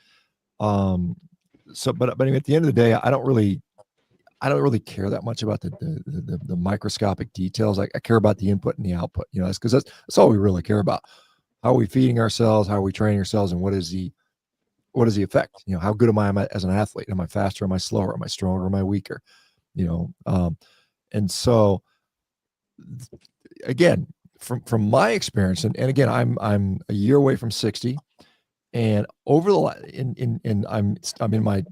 But I mean, at the end of the day, I don't really care that much about the microscopic details. I care about the input and the output, that's because that's all we really care about. How are we feeding ourselves? How are we training ourselves? And what is the effect? How good am I as an athlete? Am I faster? Am I slower? Am I stronger? Am I weaker? And so again, from my experience, and again, I'm a year away from 60, and over I'm in my,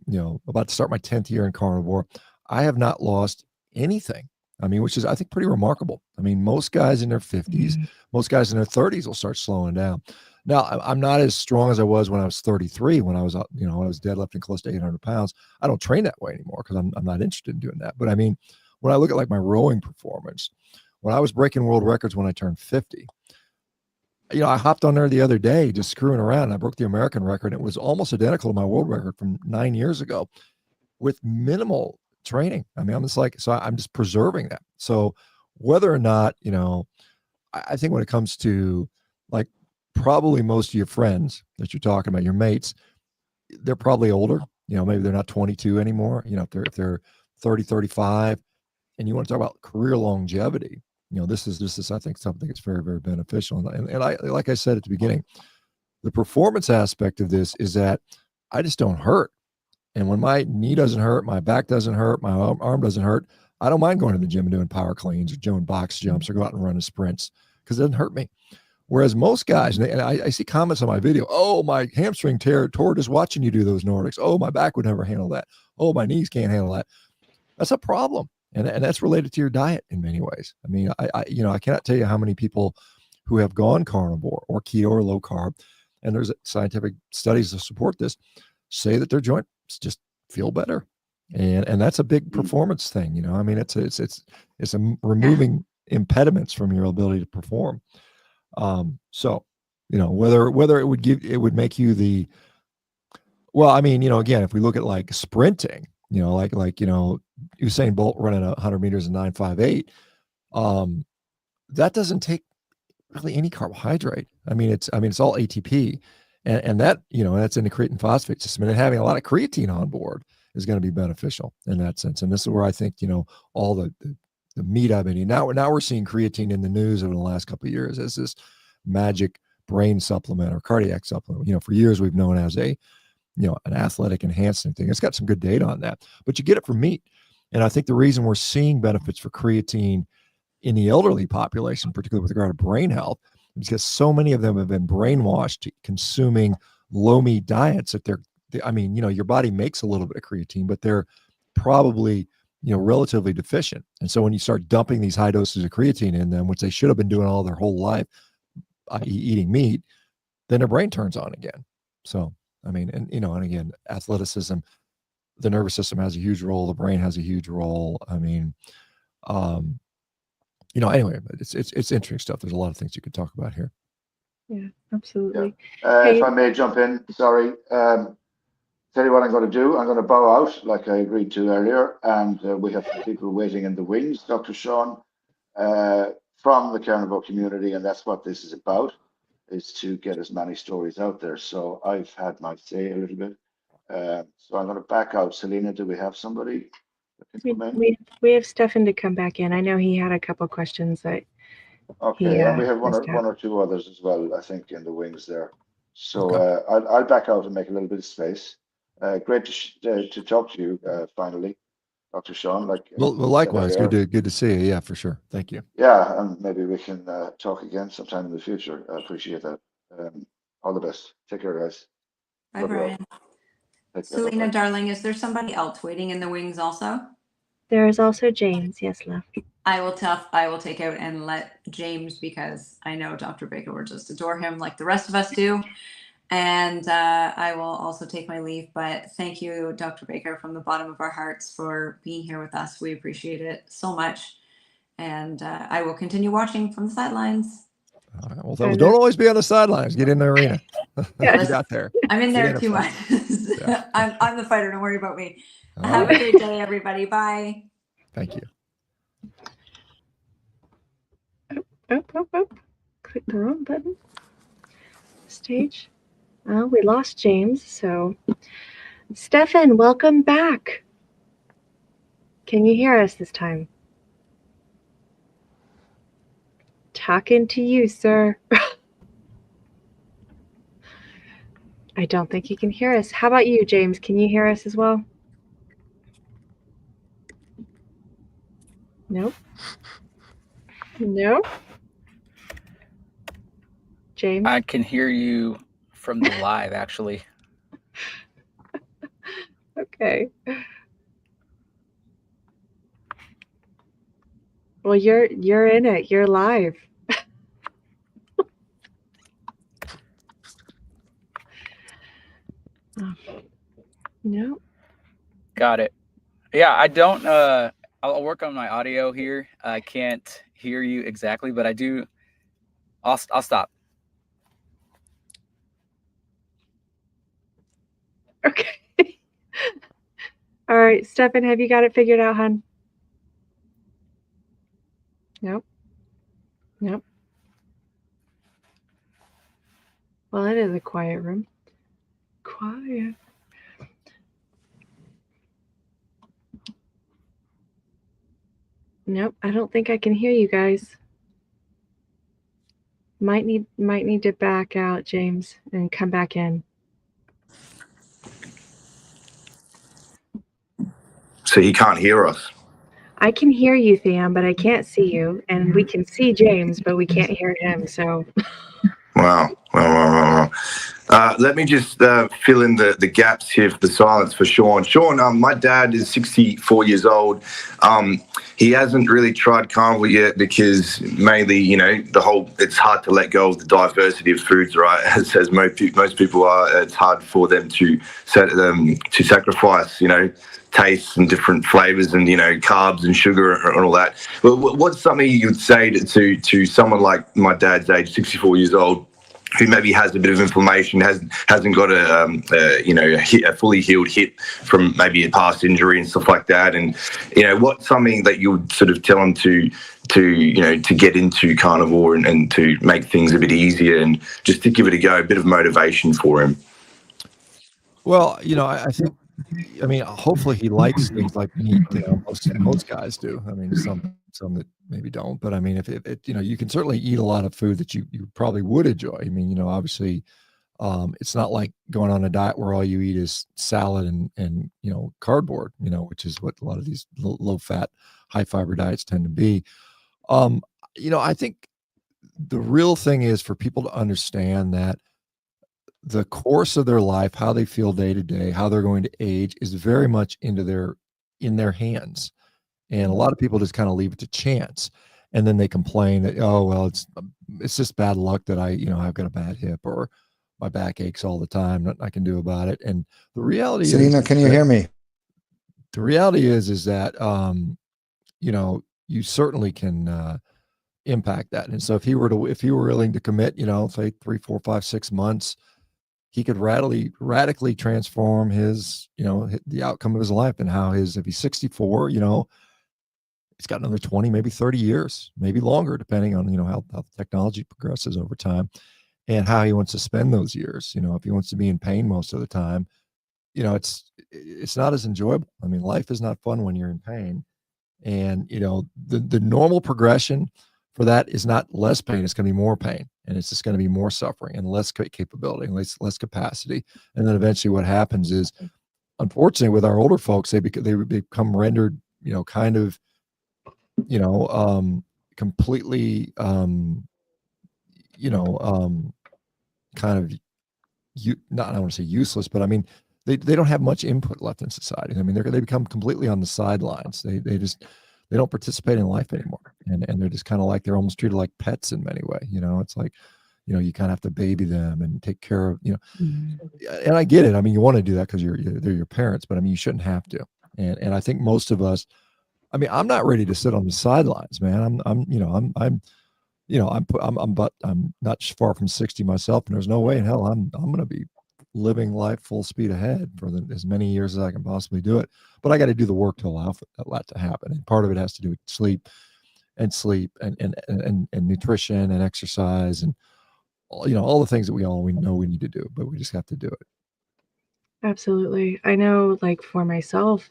about to start my 10th year in carnivore. I have not lost anything. I mean, which is, I think, pretty remarkable. I mean, most guys in their 50s, most guys in their 30s will start slowing down. Now, I'm not as strong as I was when I was 33, when I was, when I was deadlifting close to 800 pounds. I don't train that way anymore because I'm not interested in doing that. But I mean, when I look at like my rowing performance, when I was breaking world records when I turned 50, I hopped on there the other day just screwing around. And I broke the American record. It was almost identical to my world record from 9 years ago with minimal training. I mean, I'm just like, so I'm just preserving that. So whether or not, I think when it comes to like probably most of your friends that you're talking about, your mates, they're probably older, maybe they're not 22 anymore, if they're 30, 35, and you want to talk about career longevity, this is, I think, something that's very, very beneficial. And I, like I said at the beginning, the performance aspect of this is that I just don't hurt. And when my knee doesn't hurt, my back doesn't hurt, my arm doesn't hurt, I don't mind going to the gym and doing power cleans or doing box jumps or go out and running sprints because it doesn't hurt me. Whereas most guys, and I see comments on my video, oh, my hamstring tore just watching you do those Nordics. Oh, my back would never handle that. Oh, my knees can't handle that. That's a problem. And that's related to your diet in many ways. I mean, I cannot tell you how many people who have gone carnivore or keto or low carb, and there's scientific studies to support this, say that their joints just feel better. And that's a big performance thing. I mean, it's removing impediments from your ability to perform. So, whether it would make you well, I mean, again, if we look at like sprinting, like Usain Bolt running 100 meters in 9:58, that doesn't take really any carbohydrate. I mean, it's all ATP, and that, that's in the creatine phosphate system, and having a lot of creatine on board is going to be beneficial in that sense. And this is where I think, all the meat I've been eating. Now we're seeing creatine in the news over the last couple of years as this magic brain supplement or cardiac supplement. For years we've known as an athletic enhancing thing. It's got some good data on that, but you get it from meat. And I think the reason we're seeing benefits for creatine in the elderly population, particularly with regard to brain health, is because so many of them have been brainwashed to consuming low meat diets that your body makes a little bit of creatine, but they're probably, relatively deficient. And so when you start dumping these high doses of creatine in them, which they should have been doing all their whole life, i.e. eating meat, then their brain turns on again. So, I mean, and again, athleticism, the nervous system has a huge role. The brain has a huge role. I mean, anyway, it's interesting stuff. There's a lot of things you could talk about here. Yeah, absolutely. Yeah. Hey. If I may jump in, sorry. Tell you what I'm going to do. I'm going to bow out like I agreed to earlier, and we have some people waiting in the wings, Dr. Shawn, from the carnivore community, and that's what this is about, is to get as many stories out there. So I've had my say a little bit. So I'm going to back out. Selena, do we have somebody that can come in? We have Stefan to come back in. I know he had a couple questions that. Okay, and we have one or two others as well, I think, in the wings there. So okay. I'll back out and make a little bit of space. Great to talk to you finally, Dr. Shawn. Well, likewise, good to see you. Yeah, for sure. Thank you. Yeah, and maybe we can talk again sometime in the future. I appreciate that. All the best. Take care, guys. Bye, Brian. Selena, darling, is there somebody else waiting in the wings also? There is also James. Yes, love. I will take out and let James, because I know Dr. Baker will just adore him like the rest of us do. And I will also take my leave. But thank you, Dr. Baker, from the bottom of our hearts for being here with us. We appreciate it so much. And I will continue watching from the sidelines. Well, don't always be on the sidelines. Get in the arena. Yes. Get out there. I'm in there too much. Yeah. I'm the fighter. Don't worry about me. Have a great day, everybody. Bye. Thank you. Oh. Click the wrong button. Stage. Well, we lost James, so. Stefan, welcome back. Can you hear us this time? Talking to you, sir. I don't think he can hear us. How about you, James? Can you hear us as well? Nope. No? James? I can hear you from the live, actually. Okay. Well, you're in it. You're live. No. Got it. Yeah, I don't. I'll work on my audio here. I can't hear you exactly, but I do. I'll stop. Okay. All right, Stefan, have you got it figured out, hon? Nope. Nope. Well, it is a quiet room. Quiet. Nope, I don't think I can hear you guys. Might need to back out, James, and come back in. So he can't hear us. I can hear you, Tham, but I can't see you. And we can see James, but we can't hear him. So Wow. Let me just fill in the gaps here for the silence for Shawn. Shawn, my dad is 64 years old. He hasn't really tried carnivore yet because mainly, it's hard to let go of the diversity of foods, right? As most people are, it's hard for them to sacrifice, tastes and different flavors and, carbs and sugar and all that. But what's something you'd say to someone like my dad's age, 64 years old, who maybe has a bit of inflammation, hasn't got a fully healed hip from maybe a past injury and stuff like that, and what's something that you would sort of tell them to get into carnivore and to make things a bit easier and just to give it a go, a bit of motivation for him? Well, I think, hopefully he likes things like meat. Most guys do. I mean, some that maybe don't, but I mean, if you can certainly eat a lot of food that you probably would enjoy. I mean, obviously, it's not like going on a diet where all you eat is salad and cardboard, which is what a lot of these low fat, high fiber diets tend to be. I think the real thing is for people to understand that the course of their life, how they feel day to day, how they're going to age is very much in their hands. And a lot of people just kind of leave it to chance. And then they complain that, oh, well, it's just bad luck that I've got a bad hip or my back aches all the time. Nothing I can do about it. And the reality Selena, can you hear me? The reality is that, you certainly can impact that. And so if he were willing to commit, say 3, 4, 5, 6 months, he could radically transform his, the outcome of his life and if he's 64, he's got another 20, maybe 30 years, maybe longer, depending on, how the technology progresses over time and how he wants to spend those years. If he wants to be in pain most of the time, it's not as enjoyable. I mean, life is not fun when you're in pain. And, the normal progression for that is not less pain. It's going to be more pain, and it's just going to be more suffering and less capability and less capacity. And then eventually what happens is, unfortunately, with our older folks, they become rendered, kind of, completely, kind of, I don't want to say useless, but I mean, they don't have much input left in society. I mean, they become completely on the sidelines. They don't participate in life anymore. And they're just kind of like, they're almost treated like pets in many ways. It's like, you kind of have to baby them and take care of, and I get it. I mean, you want to do that because they're your parents, but I mean, you shouldn't have to. And I think most of us, I mean, I'm not ready to sit on the sidelines, man. I'm not far from 60 myself, and there's no way in hell I'm going to be living life full speed ahead for as many years as I can possibly do it. But I got to do the work to allow for that to happen. And part of it has to do with sleep and nutrition and exercise and all the things that we know we need to do, but we just have to do it. Absolutely. I know, like for myself,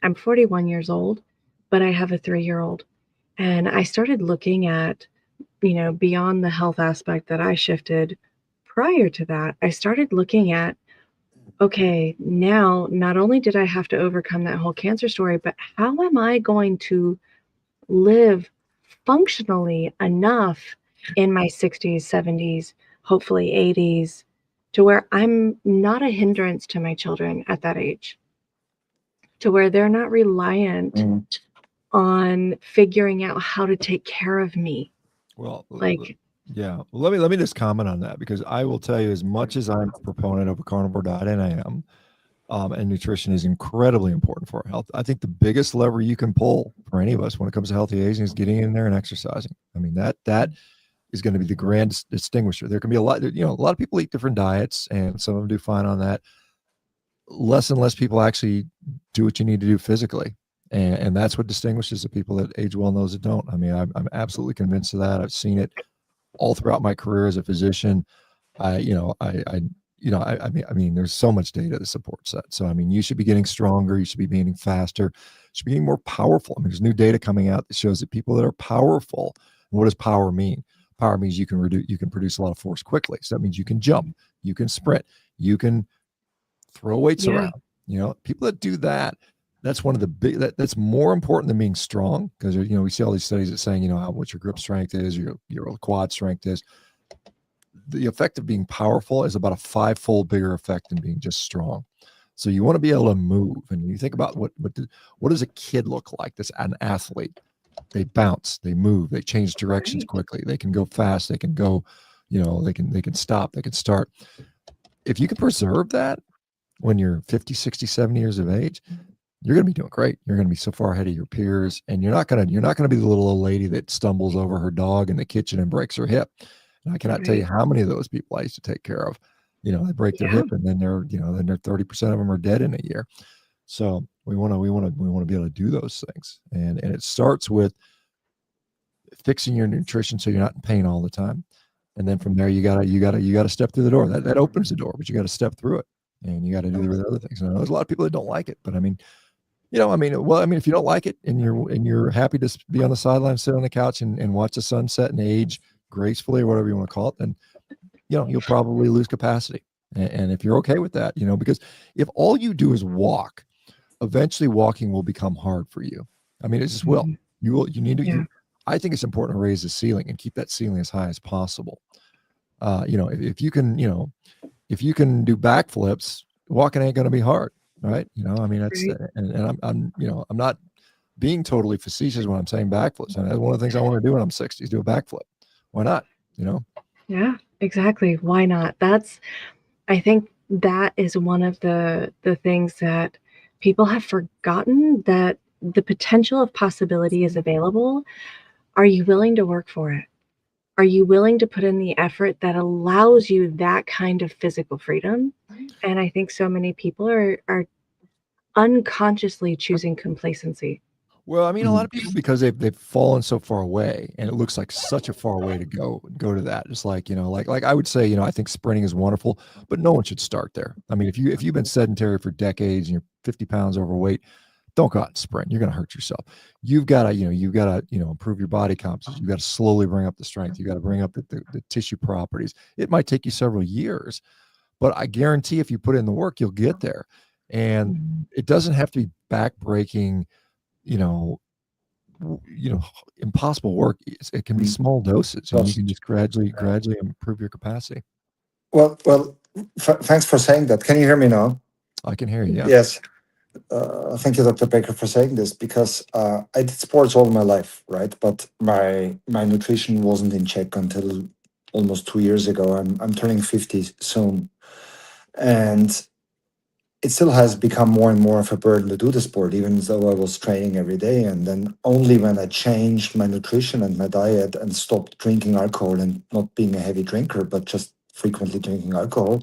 I'm 41 years old, but I have a 3-year-old. And I started looking at, beyond the health aspect that I shifted prior to that, I started looking at, okay, now not only did I have to overcome that whole cancer story, but how am I going to live functionally enough in my 60s, 70s, hopefully 80s, to where I'm not a hindrance to my children at that age, to where they're not reliant on figuring out how to take care of me. Well, Like, Yeah. Well, let me just comment on that, because I will tell you, as much as I'm a proponent of a carnivore diet, and I am, and nutrition is incredibly important for our health. I think the biggest lever you can pull for any of us when it comes to healthy aging is getting in there and exercising. I mean, that is going to be the grand distinguisher. There can be a lot, a lot of people eat different diets, and some of them do fine on that. Less and less people actually do what you need to do physically. And that's what distinguishes the people that age well and those that don't. I mean, I'm absolutely convinced of that. I've seen it all throughout my career as a physician. I mean, there's so much data that supports that. So, I mean, you should be getting stronger. You should be getting faster. You should be getting more powerful. I mean, there's new data coming out that shows that people that are powerful, and what does power mean? Power means you can produce a lot of force quickly. So that means you can jump, you can sprint, you can throw weights around. People that do that, that's one of the big, that's more important than being strong, because, we see all these studies that saying, what your grip strength is, your quad strength is. The effect of being powerful is about a 5-fold bigger effect than being just strong. So you want to be able to move. And you think about what does a kid look like that's an athlete? They bounce, they move, they change directions quickly. They can go fast. They can go, they can stop, they can start. If you can preserve that when you're 50, 60, 70 years of age, you're going to be doing great. You're going to be so far ahead of your peers, and you're not going to be the little old lady that stumbles over her dog in the kitchen and breaks her hip. And I cannot tell you how many of those people I used to take care of. They break their hip, and then they're 30% of them are dead in a year. So we want to be able to do those things. And it starts with fixing your nutrition so you're not in pain all the time. And then from there, you gotta step through the door. That opens the door, but you got to step through it, and you got to do the other things. And there's a lot of people that don't like it, but I mean, if you don't like it, and you're happy to be on the sideline, sit on the couch, and watch the sunset and age gracefully, or whatever you want to call it, then you'll probably lose capacity. And if you're okay with that, because if all you do is walk, eventually walking will become hard for you. I mean, it just will. You need to. I think it's important to raise the ceiling and keep that ceiling as high as possible. If you can do backflips, walking ain't going to be hard, right? I mean, that's and I'm not being totally facetious when I'm saying backflips. And that's one of the things I want to do when I'm 60 is do a backflip. Why not? Yeah, exactly. Why not? I think that is one of the things that people have forgotten, that the potential of possibility is available. Are you willing to work for it? Are you willing to put in the effort that allows you that kind of physical freedom? And I think so many people are unconsciously choosing complacency. Well, I mean, a lot of people, because they've fallen so far away, and it looks like such a far way to go to that. It's like, like I would say, I think sprinting is wonderful, but no one should start there. I mean, if you've been sedentary for decades and you're 50 pounds overweight, don't go out and sprint. You're going to hurt yourself. You've got to, improve your body composition. You've got to slowly bring up the strength. You got to bring up the tissue properties. It might take you several years, but I guarantee if you put in the work, you'll get there. And it doesn't have to be back-breaking, impossible work. It can be small doses, and you can just gradually improve your capacity. Well, thanks for saying that. Can you hear me now? I can hear you. Yeah. Yes. Thank you, Dr. Baker, for saying this, because I did sports all my life, right? But my nutrition wasn't in check until almost 2 years ago. I'm turning 50 soon, and it still has become more and more of a burden to do the sport, even though I was training every day. And then only when I changed my nutrition and my diet and stopped drinking alcohol, and not being a heavy drinker, but just frequently drinking alcohol,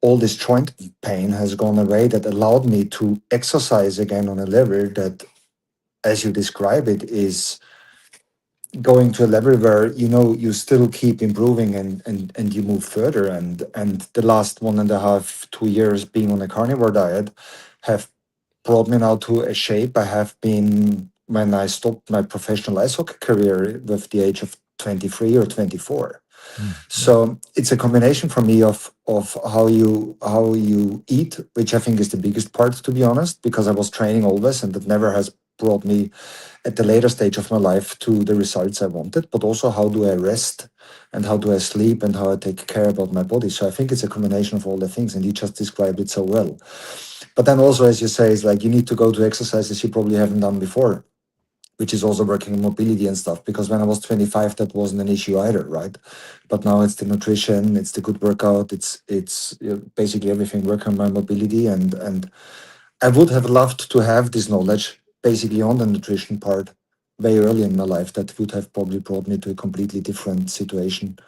all this joint pain has gone away, that allowed me to exercise again on a level that, as you describe it, is going to a level where you still keep improving, and you move further. And the last 1.5, 2 years being on a carnivore diet have brought me now to a shape I have been when I stopped my professional ice hockey career with the age of 23 or 24. So it's a combination for me of how you eat, which I think is the biggest part, to be honest, because I was training always, and that never has brought me at the later stage of my life to the results I wanted. But also, how do I rest, and how do I sleep, and how I take care about my body. So I think it's a combination of all the things, and you just described it so well. But then also, as you say, it's like you need to go to exercises you probably haven't done before. which is also working on mobility and stuff. Because when I was 25, that wasn't an issue either, right? But now it's the nutrition, it's the good workout, it's basically everything working on my mobility, and I would have loved to have this knowledge basically on the nutrition part very early in my life. That would have probably brought me to a completely different situation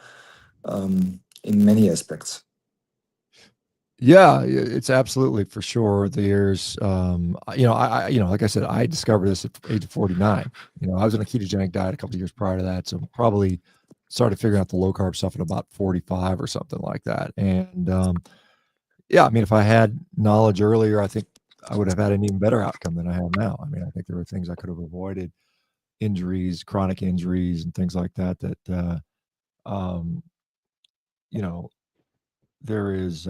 in many aspects. Yeah, it's absolutely for sure. There's, like I said, I discovered this at the age of 49. I was on a ketogenic diet a couple of years prior to that, so probably started figuring out the low carb stuff at about 45 or something like that. And yeah, I mean, if I had knowledge earlier, I think I would have had an even better outcome than I have now. I mean, I think there were things I could have avoided, injuries, chronic injuries, and things like that. There is.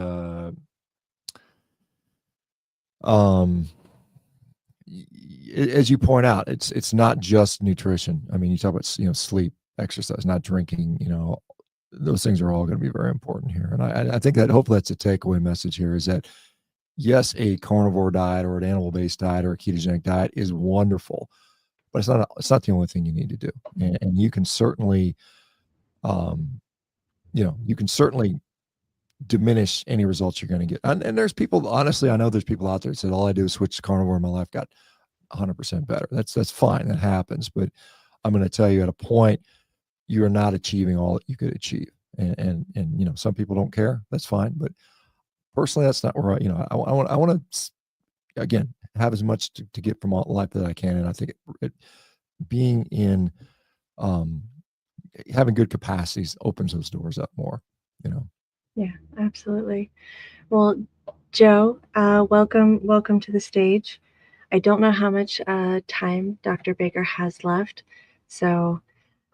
As you point out, it's not just nutrition. I mean, you talk about sleep, exercise, not drinking. Those things are all going to be very important here. And I think that hopefully that's a takeaway message here is that yes, a carnivore diet or an animal-based diet or a ketogenic diet is wonderful, but it's not the only thing you need to do. And you can certainly, you can certainly diminish any results you're going to get. And there's people, honestly, I know there's people out there that said, all I do is switch to carnivore and my life got 100% better. That's fine. That happens. But I'm going to tell you at a point, you're not achieving all that you could achieve. And some people don't care. That's fine. But personally, that's not where I want to, again, have as much to get from all life that I can. And I think being in, having good capacities opens those doors up more, Yeah, absolutely. Well, Joe, welcome to the stage. I don't know how much time Dr. Baker has left, so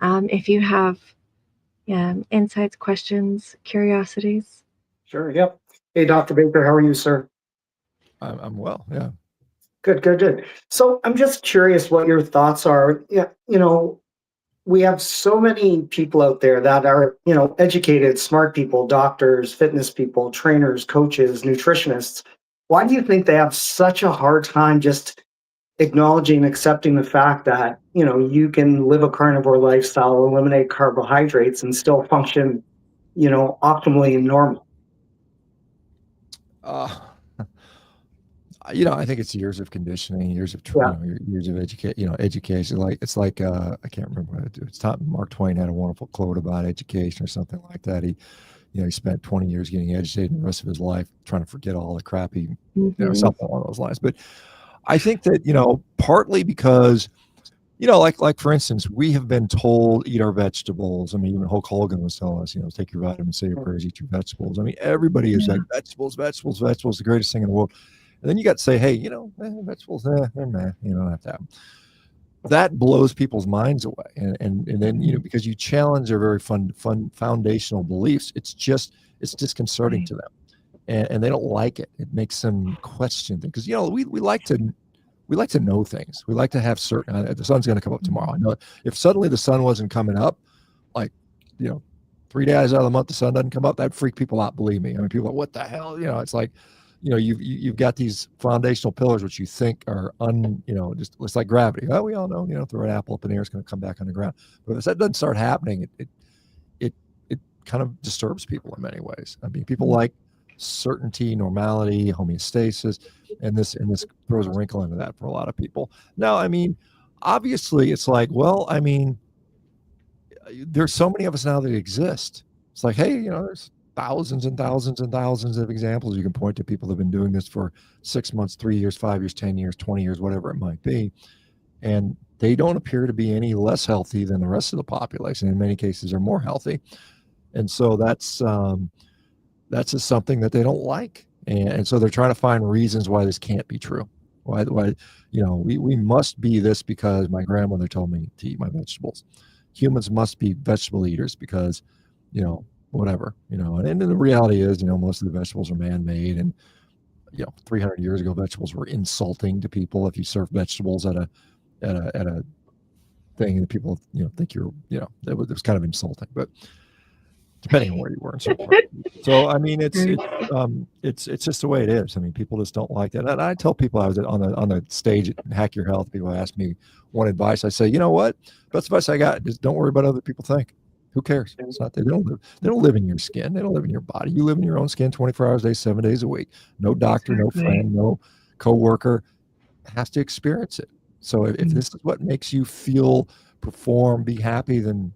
if you have insights, questions, curiosities. Sure. Yep. Hey, Dr. Baker, how are you, sir? I'm well. Yeah. Good. So I'm just curious what your thoughts are. Yeah, we have so many people out there that are, educated, smart people, doctors, fitness people, trainers, coaches, nutritionists. Why do you think they have such a hard time just acknowledging and accepting the fact that, you can live a carnivore lifestyle, eliminate carbohydrates and still function, optimally and normal? I think it's years of conditioning, years of Yeah. years of education. Like it's like I can't remember what it's Mark Twain had a wonderful quote about education or something like that. He spent 20 years getting educated and the rest of his life trying to forget all the crappy, something along those lines. But I think that, partly because, like for instance, we have been told eat our vegetables. I mean, even Hulk Hogan was telling us, take your vitamins, say your prayers, eat your vegetables. I mean, everybody is like vegetables, the greatest thing in the world. And then you got to say, hey, vegetables, they're meh, you don't have to have them. That blows people's minds away. And then, because you challenge their very fun foundational beliefs, it's disconcerting to them. And they don't like it. It makes them question things. Because, we like to know things. We like to have certain, the sun's going to come up tomorrow. I know if suddenly the sun wasn't coming up, like, 3 days out of the month, the sun doesn't come up, that'd freak people out. Believe me. I mean, people are like, what the hell? It's like, you've got these foundational pillars, which you think are just it's like gravity. Oh, we all know, throw an apple up in the air, it's going to come back on the ground. But if that doesn't start happening, it kind of disturbs people in many ways. I mean, people like certainty, normality, homeostasis, and this throws a wrinkle into that for a lot of people. Now, I mean, obviously, it's like, well, I mean, there's so many of us now that exist. It's like, hey, there's thousands and thousands and thousands of examples you can point to. People have been doing this for 6 months, 3 years, 5 years, 10 years, 20 years, whatever it might be. And they don't appear to be any less healthy than the rest of the population. In many cases, are more healthy. And so that's just something that they don't like. And so they're trying to find reasons why this can't be true. Why we must be this because my grandmother told me to eat my vegetables. Humans must be vegetable eaters because, whatever, and the reality is, most of the vegetables are man-made, and 300 years ago, vegetables were insulting to people. If you serve vegetables at a thing that people, think you're, it was kind of insulting. But depending on where you were and so forth. So I mean, it's just the way it is. I mean, people just don't like that. And I tell people, I was on the stage at Hack Your Health. People ask me one advice. I say, you know what? Best advice I got is don't worry about what other people think. Who cares? It's not they don't live in your skin. They don't live in your body. You live in your own skin 24 hours a day, 7 days a week. No doctor, no friend, no coworker has to experience it. So if this is what makes you feel, perform, be happy, then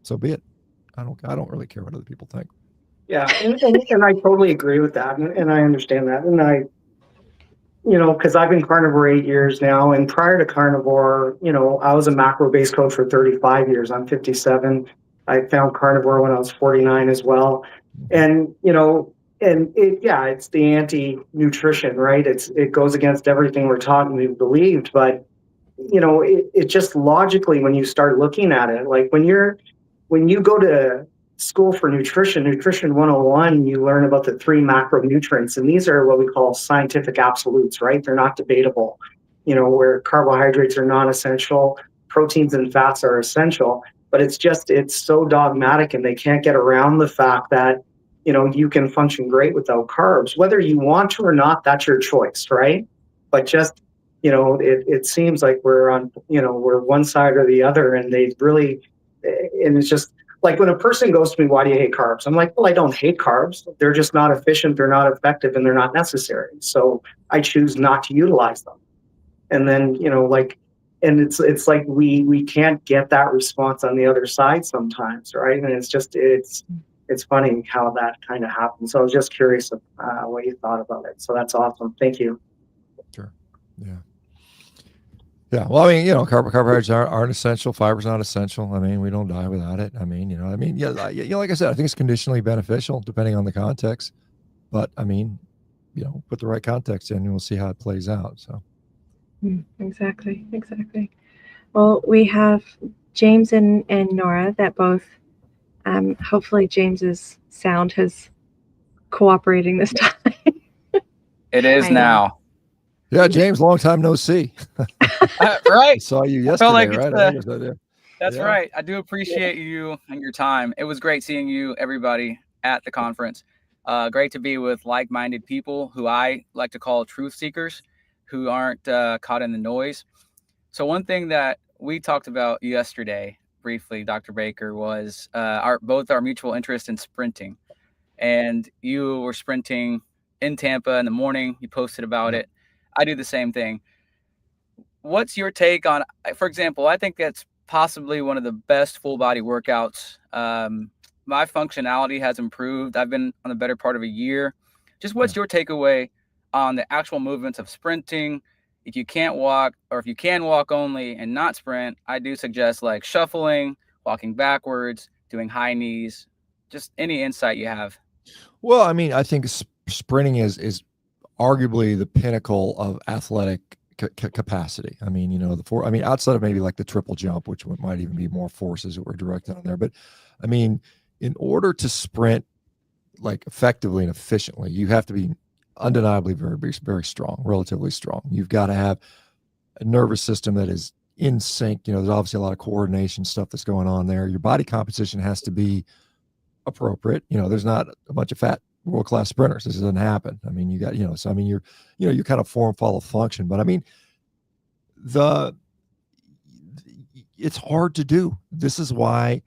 so be it. I don't really care what other people think. Yeah, and I totally agree with that, and I understand that, and because I've been carnivore 8 years now, and prior to carnivore, I was a macro-based coach for 35 years. I'm 57. I found carnivore when I was 49 as well, and it's the anti-nutrition, right? It goes against everything we're taught and we've believed, but it just logically, when you start looking at it, like when you go to school for nutrition 101, you learn about the 3 macronutrients, and these are what we call scientific absolutes, right? They're not debatable, where carbohydrates are non-essential, proteins and fats are essential, but it's so dogmatic, and they can't get around the fact that you can function great without carbs, whether you want to or not. That's your choice, right? But just it seems like we're one side or the other, and it's just like when a person goes to me, why do you hate carbs? I'm like, well, I don't hate carbs. They're just not efficient, they're not effective, and they're not necessary. So I choose not to utilize them. And then, and it's like we can't get that response on the other side sometimes, right? And it's funny how that kind of happens. So I was just curious of what you thought about it. So that's awesome. Thank you. Sure. Yeah. Yeah. Well, I mean, carbohydrates aren't essential. Fiber's not essential. I mean, we don't die without it. I mean, like I said, I think it's conditionally beneficial depending on the context. But I mean, put the right context in, and we'll see how it plays out. So. Exactly. Well, we have James and Nora that both. Hopefully, James's sound has cooperating this time. It is now. Yeah, James, long time no see. Right. I saw you yesterday, right? That's right. I do appreciate you and your time. It was great seeing you, everybody, at the conference. Great to be with like-minded people who I like to call truth seekers, who aren't caught in the noise. So one thing that we talked about yesterday, briefly, Dr. Baker, was both our mutual interest in sprinting. And you were sprinting in Tampa in the morning. You posted about it. I do the same thing. What's your take on, for example, I think that's possibly one of the best full body workouts. My functionality has improved. I've been on the better part of a year. Just what's your takeaway on the actual movements of sprinting? If you can't walk, or if you can walk only and not sprint, I do suggest like shuffling, walking backwards, doing high knees, just any insight you have. Well, I mean, I think sprinting is arguably the pinnacle of athletic capacity. I mean, outside of maybe like the triple jump, which might even be more forces that were directed on there. But I mean, in order to sprint like effectively and efficiently, you have to be undeniably very, very, very strong, relatively strong. You've got to have a nervous system that is in sync. There's obviously a lot of coordination stuff that's going on there. Your body composition has to be appropriate. There's not a bunch of fat world-class sprinters. This doesn't happen. I mean, you got, so I mean, you're kind of form, follow, function, but I mean, it's hard to do. This is why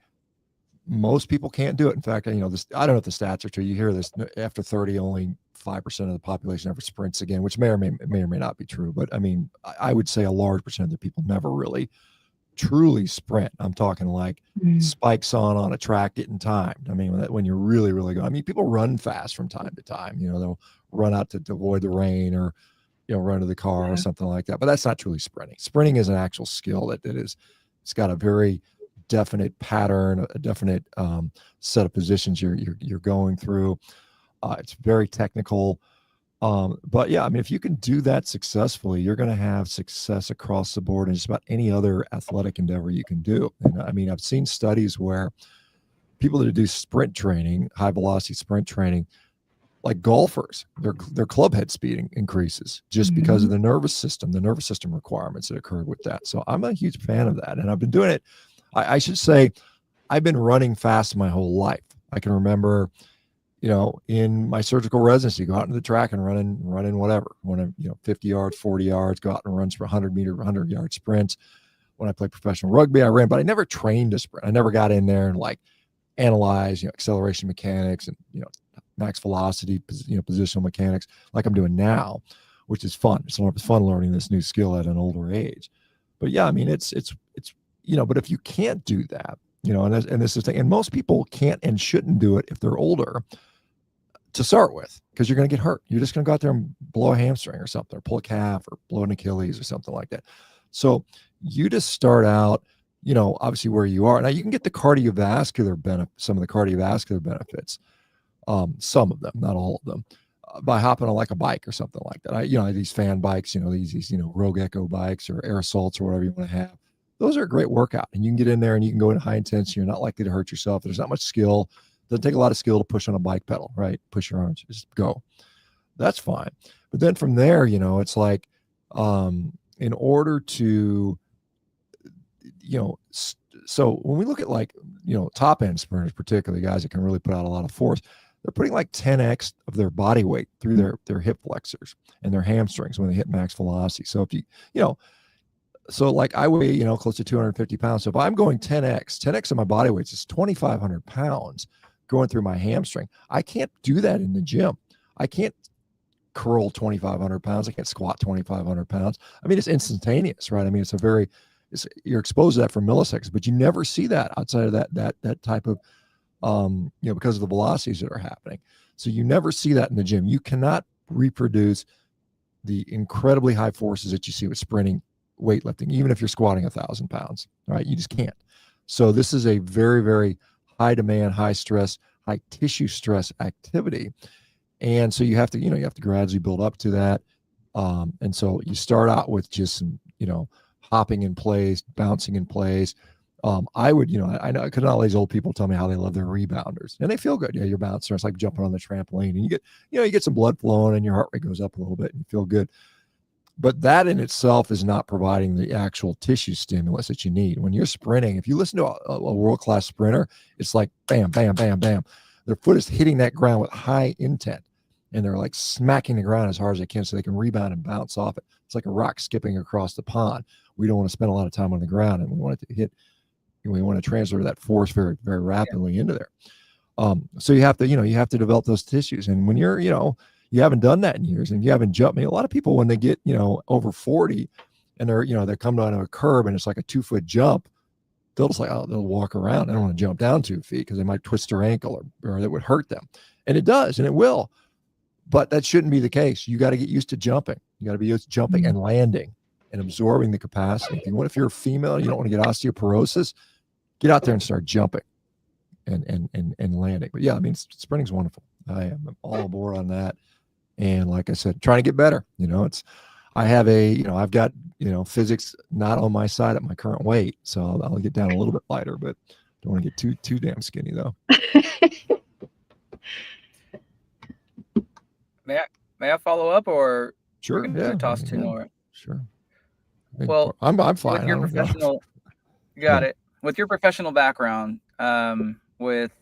most people can't do it. In fact, I don't know if the stats are true. You hear this after 30, only 5% of the population ever sprints again, which may or may not be true. But I mean, I would say a large percent of the people never really truly sprint. I'm talking like spikes on a track getting timed. I mean, when you're really, really going, I mean, people run fast from time to time, they'll run out to avoid the rain or, run to the car or something like that. But that's not truly sprinting. Sprinting is an actual skill it's got a very definite pattern, a definite set of positions you're going through. It's very technical. But yeah, I mean, if you can do that successfully, you're going to have success across the board in just about any other athletic endeavor you can do. And I mean, I've seen studies where people that do sprint training, high velocity sprint training, like golfers, their club head speed increases just because of the nervous system requirements that occurred with that. So I'm a huge fan of that. And I've been doing it. I should say I've been running fast my whole life. I can remember, in my surgical residency, go out into the track and running whatever. When I'm, 50 yards, 40 yards, go out and run for 100-yard sprints. When I played professional rugby, I ran, but I never trained to sprint. I never got in there and analyze, acceleration mechanics and, max velocity, positional mechanics like I'm doing now, which is fun. It's fun learning this new skill at an older age. But yeah, I mean, it's but if you can't do that, and this is the thing, and most people can't and shouldn't do it if they're older to start with, because you're going to get hurt. You're just going to go out there and blow a hamstring or something, or pull a calf or blow an Achilles or something like that. So you just start out, obviously where you are. Now you can get the cardiovascular some of the cardiovascular benefits, some of them, not all of them, by hopping on like a bike or something like that. These fan bikes, these Rogue Echo bikes or Air Assaults or whatever you want to have. Those are a great workout, and you can get in there and you can go in high intensity. You're not likely to hurt yourself. There's not much skill. Doesn't take a lot of skill to push on a bike pedal, right? Push your arms, just go. That's fine. But then from there, it's like, in order to, so when we look at top end sprinters, particularly guys that can really put out a lot of force, they're putting like 10x of their body weight through their hip flexors and their hamstrings when they hit max velocity. So if so like I weigh, close to 250 pounds. So if I'm going 10x of my body weight is 2,500 pounds going through my hamstring. I can't do that in the gym. I can't curl 2,500 pounds. I can't squat 2,500 pounds. I mean, it's instantaneous, right? I mean, you're exposed to that for milliseconds, but you never see that outside of that type of, because of the velocities that are happening. So you never see that in the gym. You cannot reproduce the incredibly high forces that you see with sprinting, weightlifting, even if you're squatting 1,000 pounds, right? You just can't. So this is a very, very high demand, high stress, high tissue stress activity. And so you have to gradually build up to that. And so you start out with just some, hopping in place, bouncing in place. I would, I know, because all these old people tell me how they love their rebounders, and they feel good. Yeah, you're bouncing. It's like jumping on the trampoline, and you get some blood flowing, and your heart rate goes up a little bit, and you feel good. But that in itself is not providing the actual tissue stimulus that you need. When you're sprinting, if you listen to a world-class sprinter, it's like bam, bam, bam, bam. Their foot is hitting that ground with high intent, and they're like smacking the ground as hard as they can so they can rebound and bounce off it. It's like a rock skipping across the pond. We don't want to spend a lot of time on the ground, and we want it to hit. We want to transfer that force very, very rapidly into there. So you have to develop those tissues. And when you're, you haven't done that in years, and you haven't jumped. I mean, a lot of people, when they get, over 40 and they're coming down to a curb and it's like a 2-foot jump, they'll just they'll walk around. They don't want to jump down 2 feet because they might twist their ankle or that would hurt them. And it does, and it will. But that shouldn't be the case. You got to get used to jumping. You got to be used to jumping and landing and absorbing the capacity. If you're a female, you don't want to get osteoporosis, get out there and start jumping and landing. But yeah, I mean, sprinting's wonderful. I am all aboard on that. And like I said, trying to get better. I've got, physics not on my side at my current weight. So I'll get down a little bit lighter, but don't want to get too damn skinny though. May I follow up, or sure? Yeah, toss to Nora. Sure. Well, I'm fine. With your professional, got it. With your professional background, with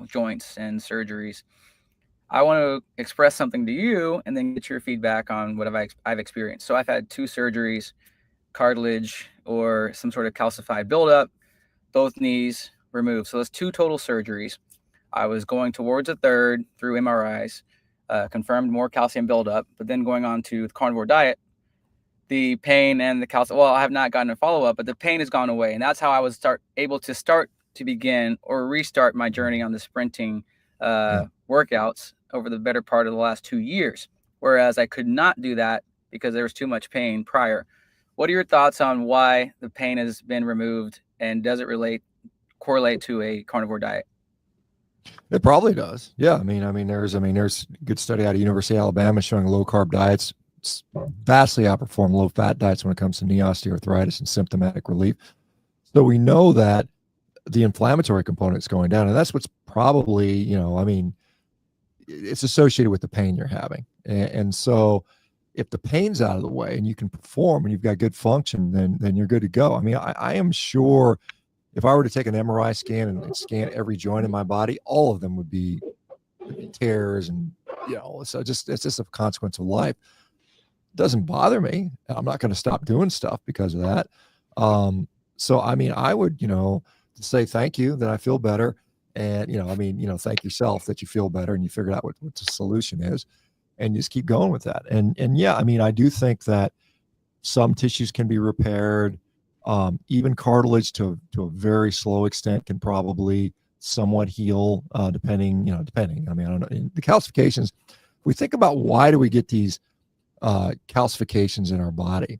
joints and surgeries, I want to express something to you and then get your feedback on what I've experienced. So I've had 2 surgeries, cartilage or some sort of calcified buildup, both knees removed. So that's 2 total surgeries. I was going towards a third through MRIs, confirmed more calcium buildup, but then going on to the carnivore diet, the pain and the calcium, well, I have not gotten a follow-up, but the pain has gone away. And that's how I was able to begin or restart my journey on the sprinting workouts over the better part of the last 2 years. Whereas I could not do that because there was too much pain prior. What are your thoughts on why the pain has been removed, and does it correlate to a carnivore diet? It probably does. Yeah. I mean, there's a good study out of University of Alabama showing low carb diets vastly outperform low fat diets when it comes to knee osteoarthritis and symptomatic relief. So we know that the inflammatory component is going down, and that's what's probably, it's associated with the pain you're having. And so if the pain's out of the way and you can perform and you've got good function, then you're good to go. I mean, I am sure if I were to take an MRI scan and scan every joint in my body, all of them would be tears, and so it's just a consequence of life. It doesn't bother me. I'm not going to stop doing stuff because of that. So I mean, I would say thank you that I feel better, and thank yourself that you feel better and you figured out what the solution is, and just keep going with that. And yeah, I mean, I do think that some tissues can be repaired. Even cartilage to a very slow extent can probably somewhat heal, depending. I mean, I don't know. The calcifications, if we think about why do we get these calcifications in our body,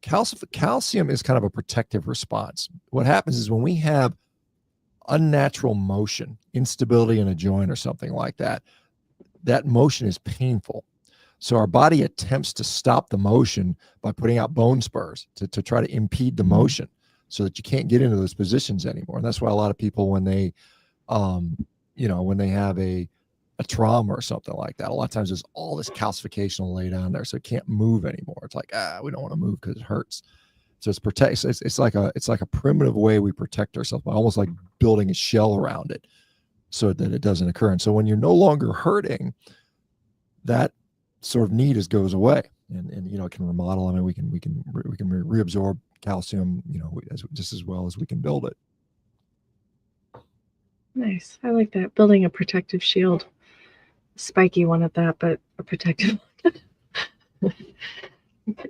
calcium is kind of a protective response. What happens is when we have unnatural motion, instability in a joint or something like that, that motion is painful. So our body attempts to stop the motion by putting out bone spurs to try to impede the motion so that you can't get into those positions anymore. And that's why a lot of people, when they, when they have a trauma or something like that, a lot of times there's all this calcification will lay down there, so it can't move anymore. It's like, we don't want to move because it hurts. So it's like a primitive way we protect ourselves, almost like building a shell around it so that it doesn't occur. And so when you're no longer hurting, that sort of need goes away, and it can remodel. I mean, we can reabsorb calcium, just as well as we can build it. Nice. I like that. Building a protective shield. Spiky one at that, but a protective one.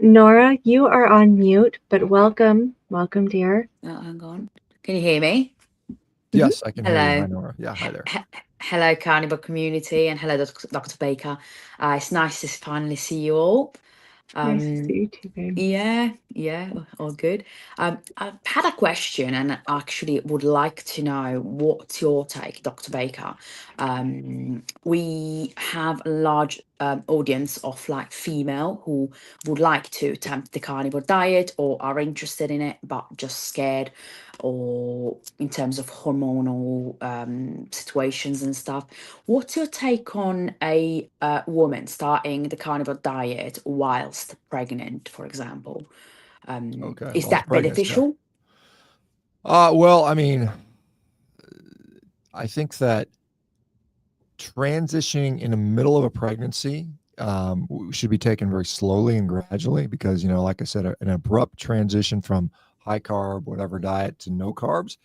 Nora, you are on mute, but welcome, dear. Oh, hang on. Can you hear me? Yes, I can hear you. Hello. Hi, Nora. Yeah, hi there. Hello, Carnivore community, and hello, Dr. Baker. It's nice to finally see you all. Nice to see you too, babe. Yeah, all good. I've had a question, and I actually would like to know what's your take, Dr. Baker. We have a large audience of like female who would like to attempt the carnivore diet or are interested in it, but just scared, or in terms of hormonal situations and stuff. What's your take on a woman starting the carnivore diet whilst pregnant, for example? Okay. Is that beneficial? Well, I mean, I think that transitioning in the middle of a pregnancy should be taken very slowly and gradually, because, like I said, an abrupt transition from high carb, whatever diet, to no carbs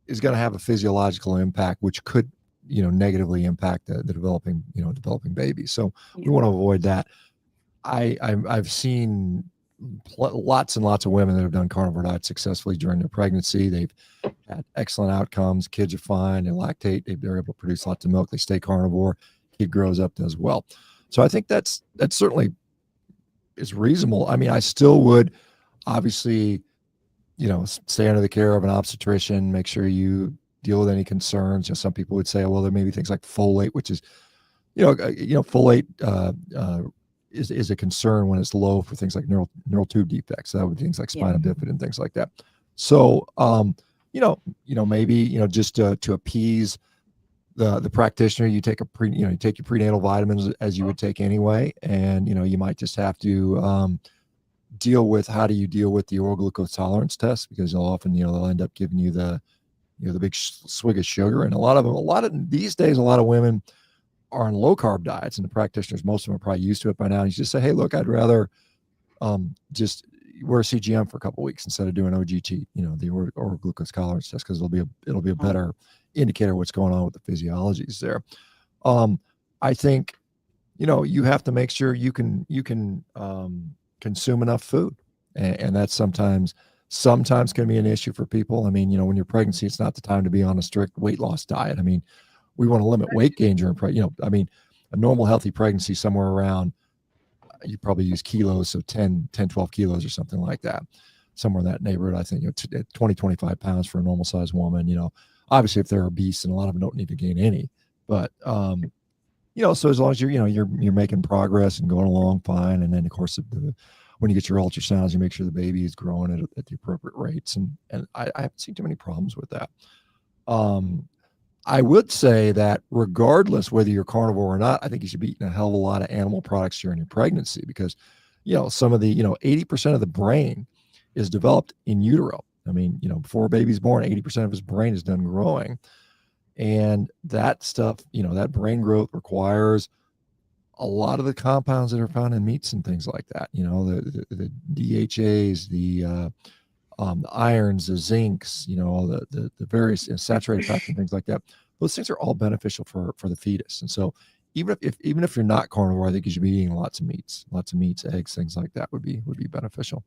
is going to have a physiological impact, which could, negatively impact the developing baby. So we want to avoid that. I've seen lots and lots of women that have done carnivore diet successfully during their pregnancy. They've had excellent outcomes. Kids are fine. They lactate. They're able to produce lots of milk. They stay carnivore. Kid grows up, does well. So I think that certainly is reasonable. I mean, I still would obviously, stay under the care of an obstetrician, make sure you deal with any concerns. Some people would say, well, there may be things like folate, which is, folate is a concern when it's low for things like neural tube defects. That would be things like spina bifida and things like that. So, maybe, just to appease the practitioner, you take you take your prenatal vitamins as you would take anyway. And, you might just have to, how do you deal with the oral glucose tolerance test? Because they'll often, they'll end up giving you the big swig of sugar. And a lot of these days, a lot of women are on low carb diets, and the practitioners, most of them are probably used to it by now. And you just say, hey, look, I'd rather just wear a CGM for a couple of weeks instead of doing OGT, the oral glucose tolerance test, because it'll be a better indicator of what's going on with the physiologies there. I think, you have to make sure you can consume enough food, and that's sometimes can be an issue for people. I mean, when you're pregnancy, it's not the time to be on a strict weight loss diet. I mean, we want to limit weight gain during I mean, a normal healthy pregnancy, somewhere around, you probably use kilos, so 10, 12 kilos or something like that, somewhere in that neighborhood. I think 20, 25 pounds for a normal sized woman. Obviously if they're obese, and a lot of them don't need to gain any, but so as long as you're making progress and going along fine, and then of course when you get your ultrasounds, you make sure the baby is growing at the appropriate rates, and I haven't seen too many problems with that. I would say that regardless whether you're carnivore or not, I think you should be eating a hell of a lot of animal products during your pregnancy, because some of the 80% of the brain is developed in utero. I mean, before a baby's born, 80% of his brain is done growing. And that stuff, that brain growth requires a lot of the compounds that are found in meats and things like that. The DHAs, the irons, the zincs, the various saturated fats and things like that. Those things are all beneficial for the fetus. And so even if you're not carnivore, I think you should be eating lots of meats, eggs, things like that would be beneficial.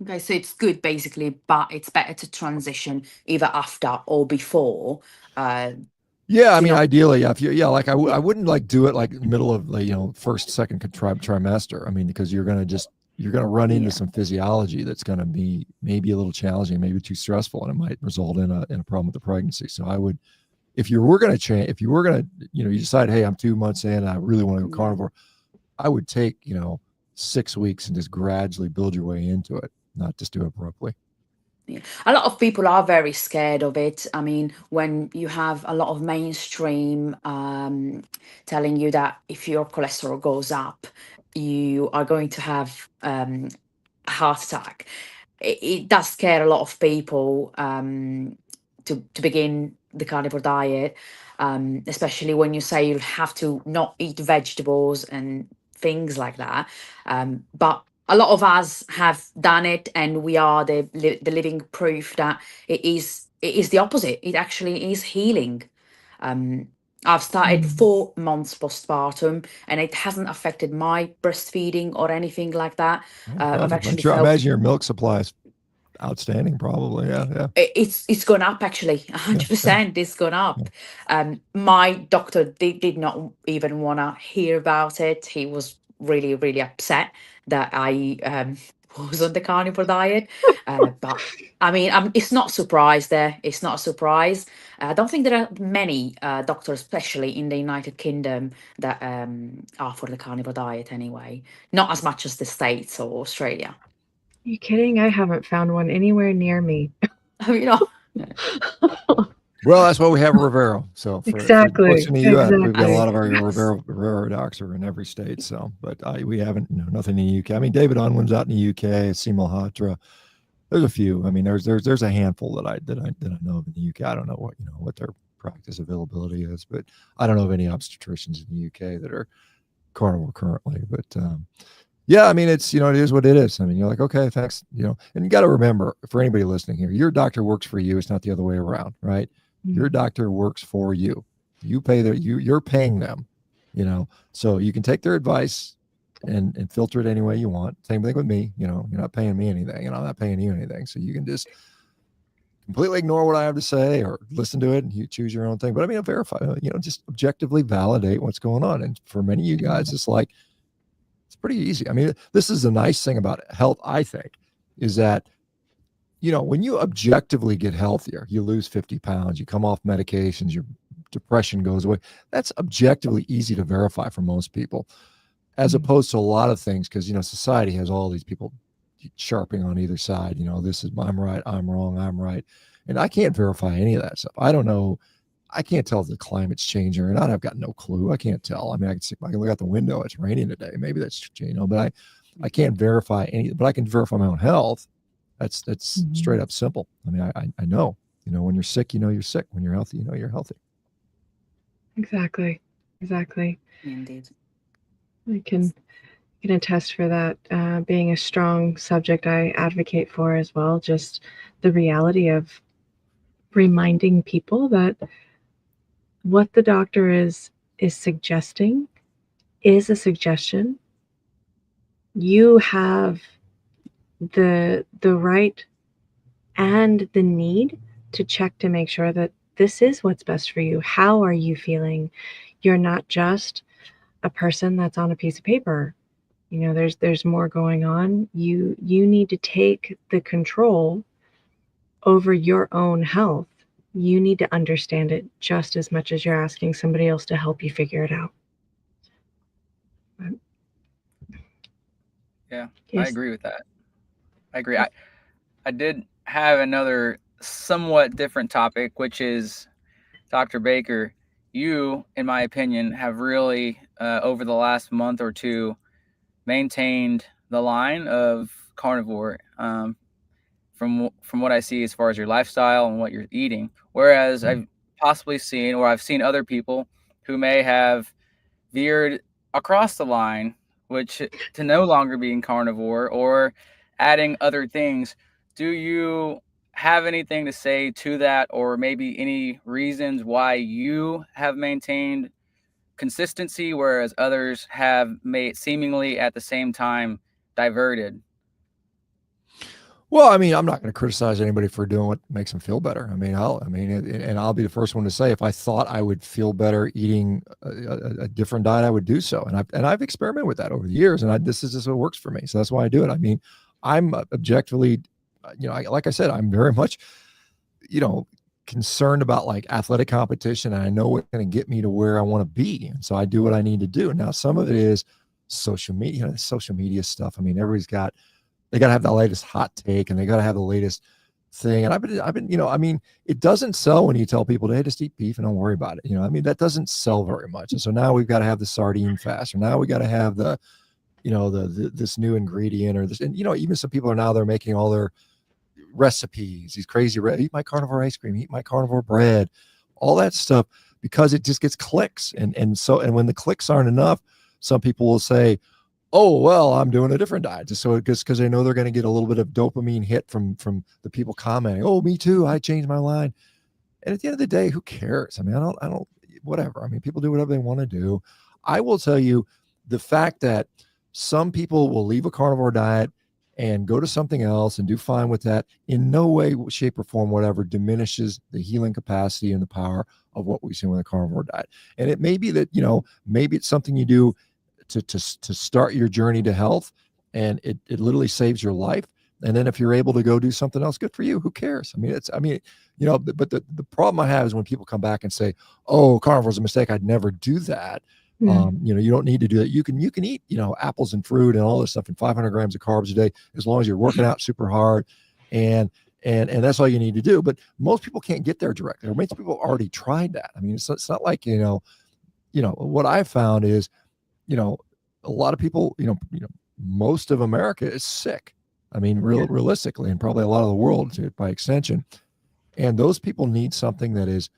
Okay, so it's good basically, but it's better to transition either after or before. Yeah, I mean, ideally, if you, like I wouldn't like do it like middle of first, second trimester. I mean, because you're gonna run into some physiology that's gonna be maybe a little challenging, maybe too stressful, and it might result in a problem with the pregnancy. So I would, if you were gonna change, if you were gonna, you decide, hey, I'm 2 months in, I really want to go carnivore, I would take 6 weeks and just gradually build your way into it, not just do it abruptly. Yeah. A lot of people are very scared of it. I mean, when you have a lot of mainstream telling you that if your cholesterol goes up, you are going to have a heart attack, it does scare a lot of people to begin the carnivore diet, especially when you say you have to not eat vegetables and things like that. But a lot of us have done it, and we are the living proof that it is the opposite. It actually is healing. I've started 4 months postpartum, and it hasn't affected my breastfeeding or anything like that. I've actually I imagine your milk supply is outstanding, probably. Yeah. It's gone up, actually. 100%. It's gone up. My doctor did not even want to hear about it. He was really, really upset that I was on the carnivore diet. But I mean, it's not a surprise there. It's not a surprise. I don't think there are many doctors, especially in the United Kingdom, that are for the carnivore diet anyway. Not as much as the States or Australia. Are you kidding? I haven't found one anywhere near me. Well, that's why we have Rivero. So for folks in the U.S., we've got a lot of our Rivero docs are in every state. So, but we haven't, nothing in the U.K. I mean, David Unwin's out in the U.K. Seymour Malhotra. There's a few. I mean, there's a handful that I know of in the U.K. I don't know what their practice availability is, but I don't know of any obstetricians in the U.K. that are carnivore currently. But yeah, I mean, it's, it is what it is. I mean, you're like, okay, thanks, and you got to remember, for anybody listening here, your doctor works for you. It's not the other way around, right? Your doctor works for you. You pay you're paying them, so you can take their advice and filter it any way you want. Same thing with me. You're not paying me anything, and I'm not paying you anything. So you can just completely ignore what I have to say or listen to it and you choose your own thing. But I mean, verify, just objectively validate what's going on. And for many of you guys, it's pretty easy. I mean, this is the nice thing about health, I think, is that when you objectively get healthier, you lose 50 pounds, you come off medications, your depression goes away. That's objectively easy to verify for most people, as opposed to a lot of things, because, society has all these people sharping on either side. This is, I'm right, I'm wrong, I'm right. And I can't verify any of that stuff. I don't know. I can't tell if the climate's changing or not. I've got no clue. I can't tell. I mean, I can look out the window. It's raining today. Maybe that's, but I can't verify but I can verify my own health. That's straight up simple. I mean, I know, when you're sick, you're sick. When you're healthy, you're healthy. Exactly. Indeed. I can attest for that. Being a strong subject I advocate for as well, just the reality of reminding people that what the doctor is suggesting is a suggestion. You have the right and the need to check to make sure that this is what's best for you. How are you feeling? You're not just a person that's on a piece of paper. There's more going on. You need to take the control over your own health. You need to understand it just as much as you're asking somebody else to help you figure it out. Yeah, yes. I agree with that. I agree. I did have another somewhat different topic, which is, Dr. Baker, you, in my opinion, have really, over the last month or two, maintained the line of carnivore. from what I see as far as your lifestyle and what you're eating. Whereas I've possibly seen, or I've seen other people who may have veered across the line, which to no longer being carnivore or adding other things. Do you have anything to say to that, or maybe any reasons why you have maintained consistency, whereas others have made seemingly at the same time diverted? Well, I mean, I'm not going to criticize anybody for doing what makes them feel better. I mean, I'll be the first one to say, if I thought I would feel better eating a different diet, I would do so. And I've experimented with that over the years, and this is just what works for me. So that's why I do it. I mean, I'm objectively, like I said, I'm very much, concerned about like athletic competition, and I know what's going to get me to where I want to be. And so I do what I need to do. Now, some of it is social media, social media stuff. I mean, they got to have the latest hot take, and they got to have the latest thing. And I've been, it doesn't sell when you tell people, hey, just eat beef and don't worry about it. That doesn't sell very much. And so now we've got to have the sardine fast, or now we got to have this new ingredient, or this, and, even some people they're making all their recipes, these crazy, eat my carnivore ice cream, eat my carnivore bread, all that stuff, because it just gets clicks. And when the clicks aren't enough, some people will say, oh, well, I'm doing a different diet, just because they know they're going to get a little bit of dopamine hit from the people commenting, oh, me too, I changed my mind. And at the end of the day, who cares? I mean, I don't, whatever. I mean, people do whatever they want to do. I will tell you, the fact that some people will leave a carnivore diet and go to something else and do fine with that, in no way, shape, or form, whatever, diminishes the healing capacity and the power of what we've seen with a carnivore diet. And it may be that, maybe it's something you do to start your journey to health, and it literally saves your life. And then if you're able to go do something else, good for you. Who cares? But the problem I have is when people come back and say, oh, carnivore's a mistake, I'd never do that. You don't need to do that. You can eat, apples and fruit and all this stuff and 500 grams of carbs a day, as long as you're working out super hard, and that's all you need to do. But most people can't get there directly. Or most people already tried that. I mean, it's not like, what I found is, a lot of people, most of America is sick. I mean, realistically, and probably a lot of the world by extension. And those people need something that is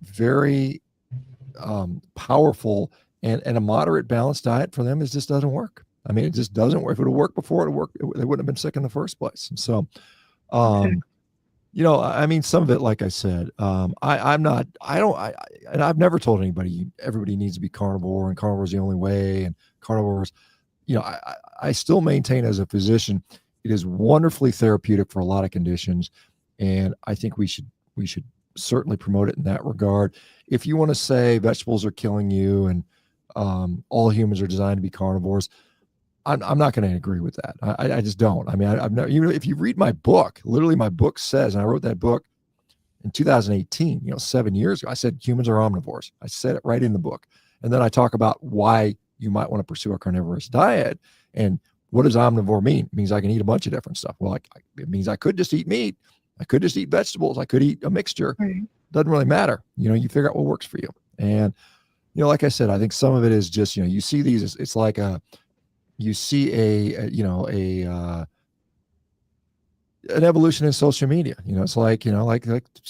very powerful, and a moderate balanced diet for them just doesn't work. I mean, it just doesn't work. If it would have worked before, they wouldn't have been sick in the first place. And so, some of it, like I said, and I've never told anybody everybody needs to be carnivore and carnivore is the only way, and carnivores, I still maintain as a physician, it is wonderfully therapeutic for a lot of conditions. And I think we should certainly promote it in that regard. If you want to say vegetables are killing you and all humans are designed to be carnivores, I'm not going to agree with that. I just don't. I mean, I've never, if you read my book, literally my book says, and I wrote that book in 2018, 7 years ago, I said humans are omnivores. I said it right in the book. And then I talk about why you might want to pursue a carnivorous diet. And what does omnivore mean? It means I can eat a bunch of different stuff. Well, it means I could just eat meat. I could just eat vegetables. I could eat a mixture. Right. Doesn't really matter. You figure out what works for you. And, like I said, I think some of it is just, you see these, it's like you see an evolution in social media. It's like, a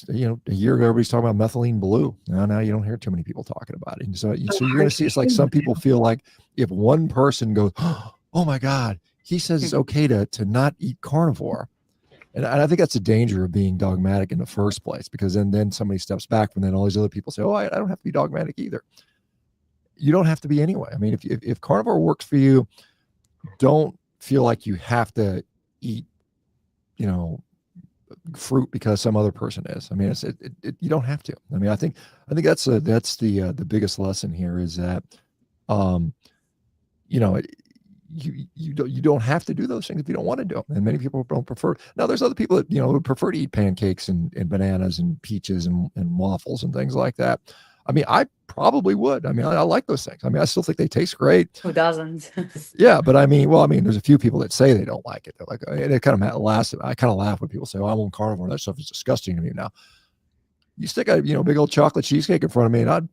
year ago, everybody's talking about methylene blue. Now you don't hear too many people talking about it. And so you're going to see, it's like some people feel like if one person goes, oh my God, he says it's okay to not eat carnivore. And I think that's the danger of being dogmatic in the first place, because then somebody steps back, and then all these other people say, oh, I don't have to be dogmatic either. You don't have to be anyway. I mean, if carnivore works for you, don't feel like you have to eat, fruit because some other person is. I mean, you don't have to. I mean, I think that's the biggest lesson here is that, you don't have to do those things if you don't want to do them. And many people don't prefer. Now, there's other people that, would prefer to eat pancakes and bananas and peaches and waffles and things like that. I mean, I probably would. I mean, I like those things. I mean, I still think they taste great. Who doesn't? Yeah, but I mean, there's a few people that say they don't like it. They're like, it kind of I kind of laugh when people say, "Oh, I'm on carnivore. That stuff is disgusting to me." Now, you stick a big old chocolate cheesecake in front of me, and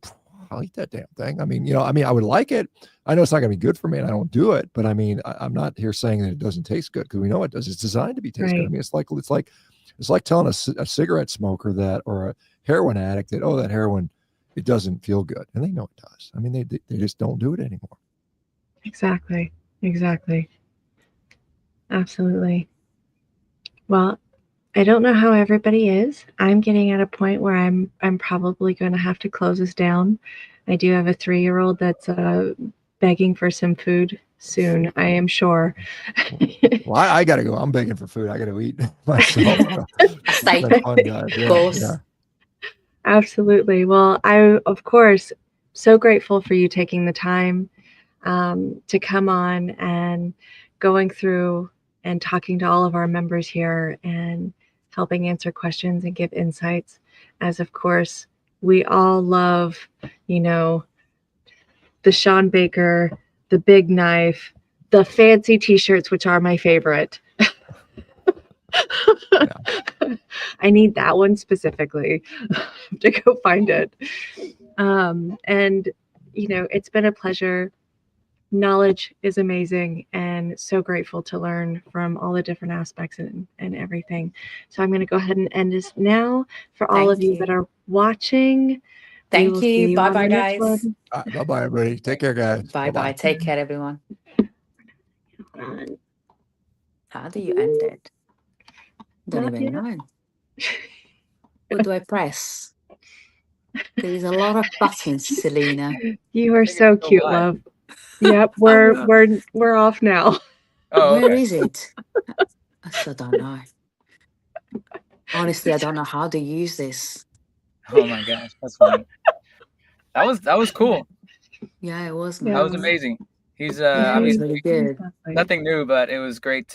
I'll eat that damn thing. I mean, I would like it. I know it's not going to be good for me and I don't do it, but I mean, I'm not here saying that it doesn't taste good because we know it does. It's designed to be taste good. I Right. mean, it's like telling a cigarette smoker that, or a heroin addict that, oh, that heroin, it doesn't feel good. And they know it does. I mean, they just don't do it anymore. Exactly. Absolutely. Well, I don't know how everybody is. I'm getting at a point where I'm probably going to have to close this down. I do have a 3-year-old that's begging for some food soon, I am sure. Well, I got to go. I'm begging for food. I got to eat myself. Stay. It's been fun, guys. Yeah, Course. yeah. Absolutely. Well, I, of course, so grateful for you taking the time to come on and going through and talking to all of our members here and helping answer questions and give insights. As of course, we all love, the Shawn Baker, the big knife, the fancy t-shirts, which are my favorite. I need that one specifically to go find it. And, it's been a pleasure. Knowledge is amazing and so grateful to learn from all the different aspects and everything. So I'm going to go ahead and end this now. For all of you that are watching, we will Thank see you. on Bye-bye, the next guys. one. Bye-bye, everybody. Take care, guys. Bye-bye. Take care, everyone. How do you end it? Don't Not even yet. know. What do I press? There's a lot of buttons, Selena. You are so cute, love. Yep, we're off now. Oh, Where okay. is it? I still don't know. Honestly, I don't know how to use this. Oh my gosh, that's funny. That was cool. Yeah, it was. That was amazing. He's Yeah, it was obviously really good. nothing new, but it was great to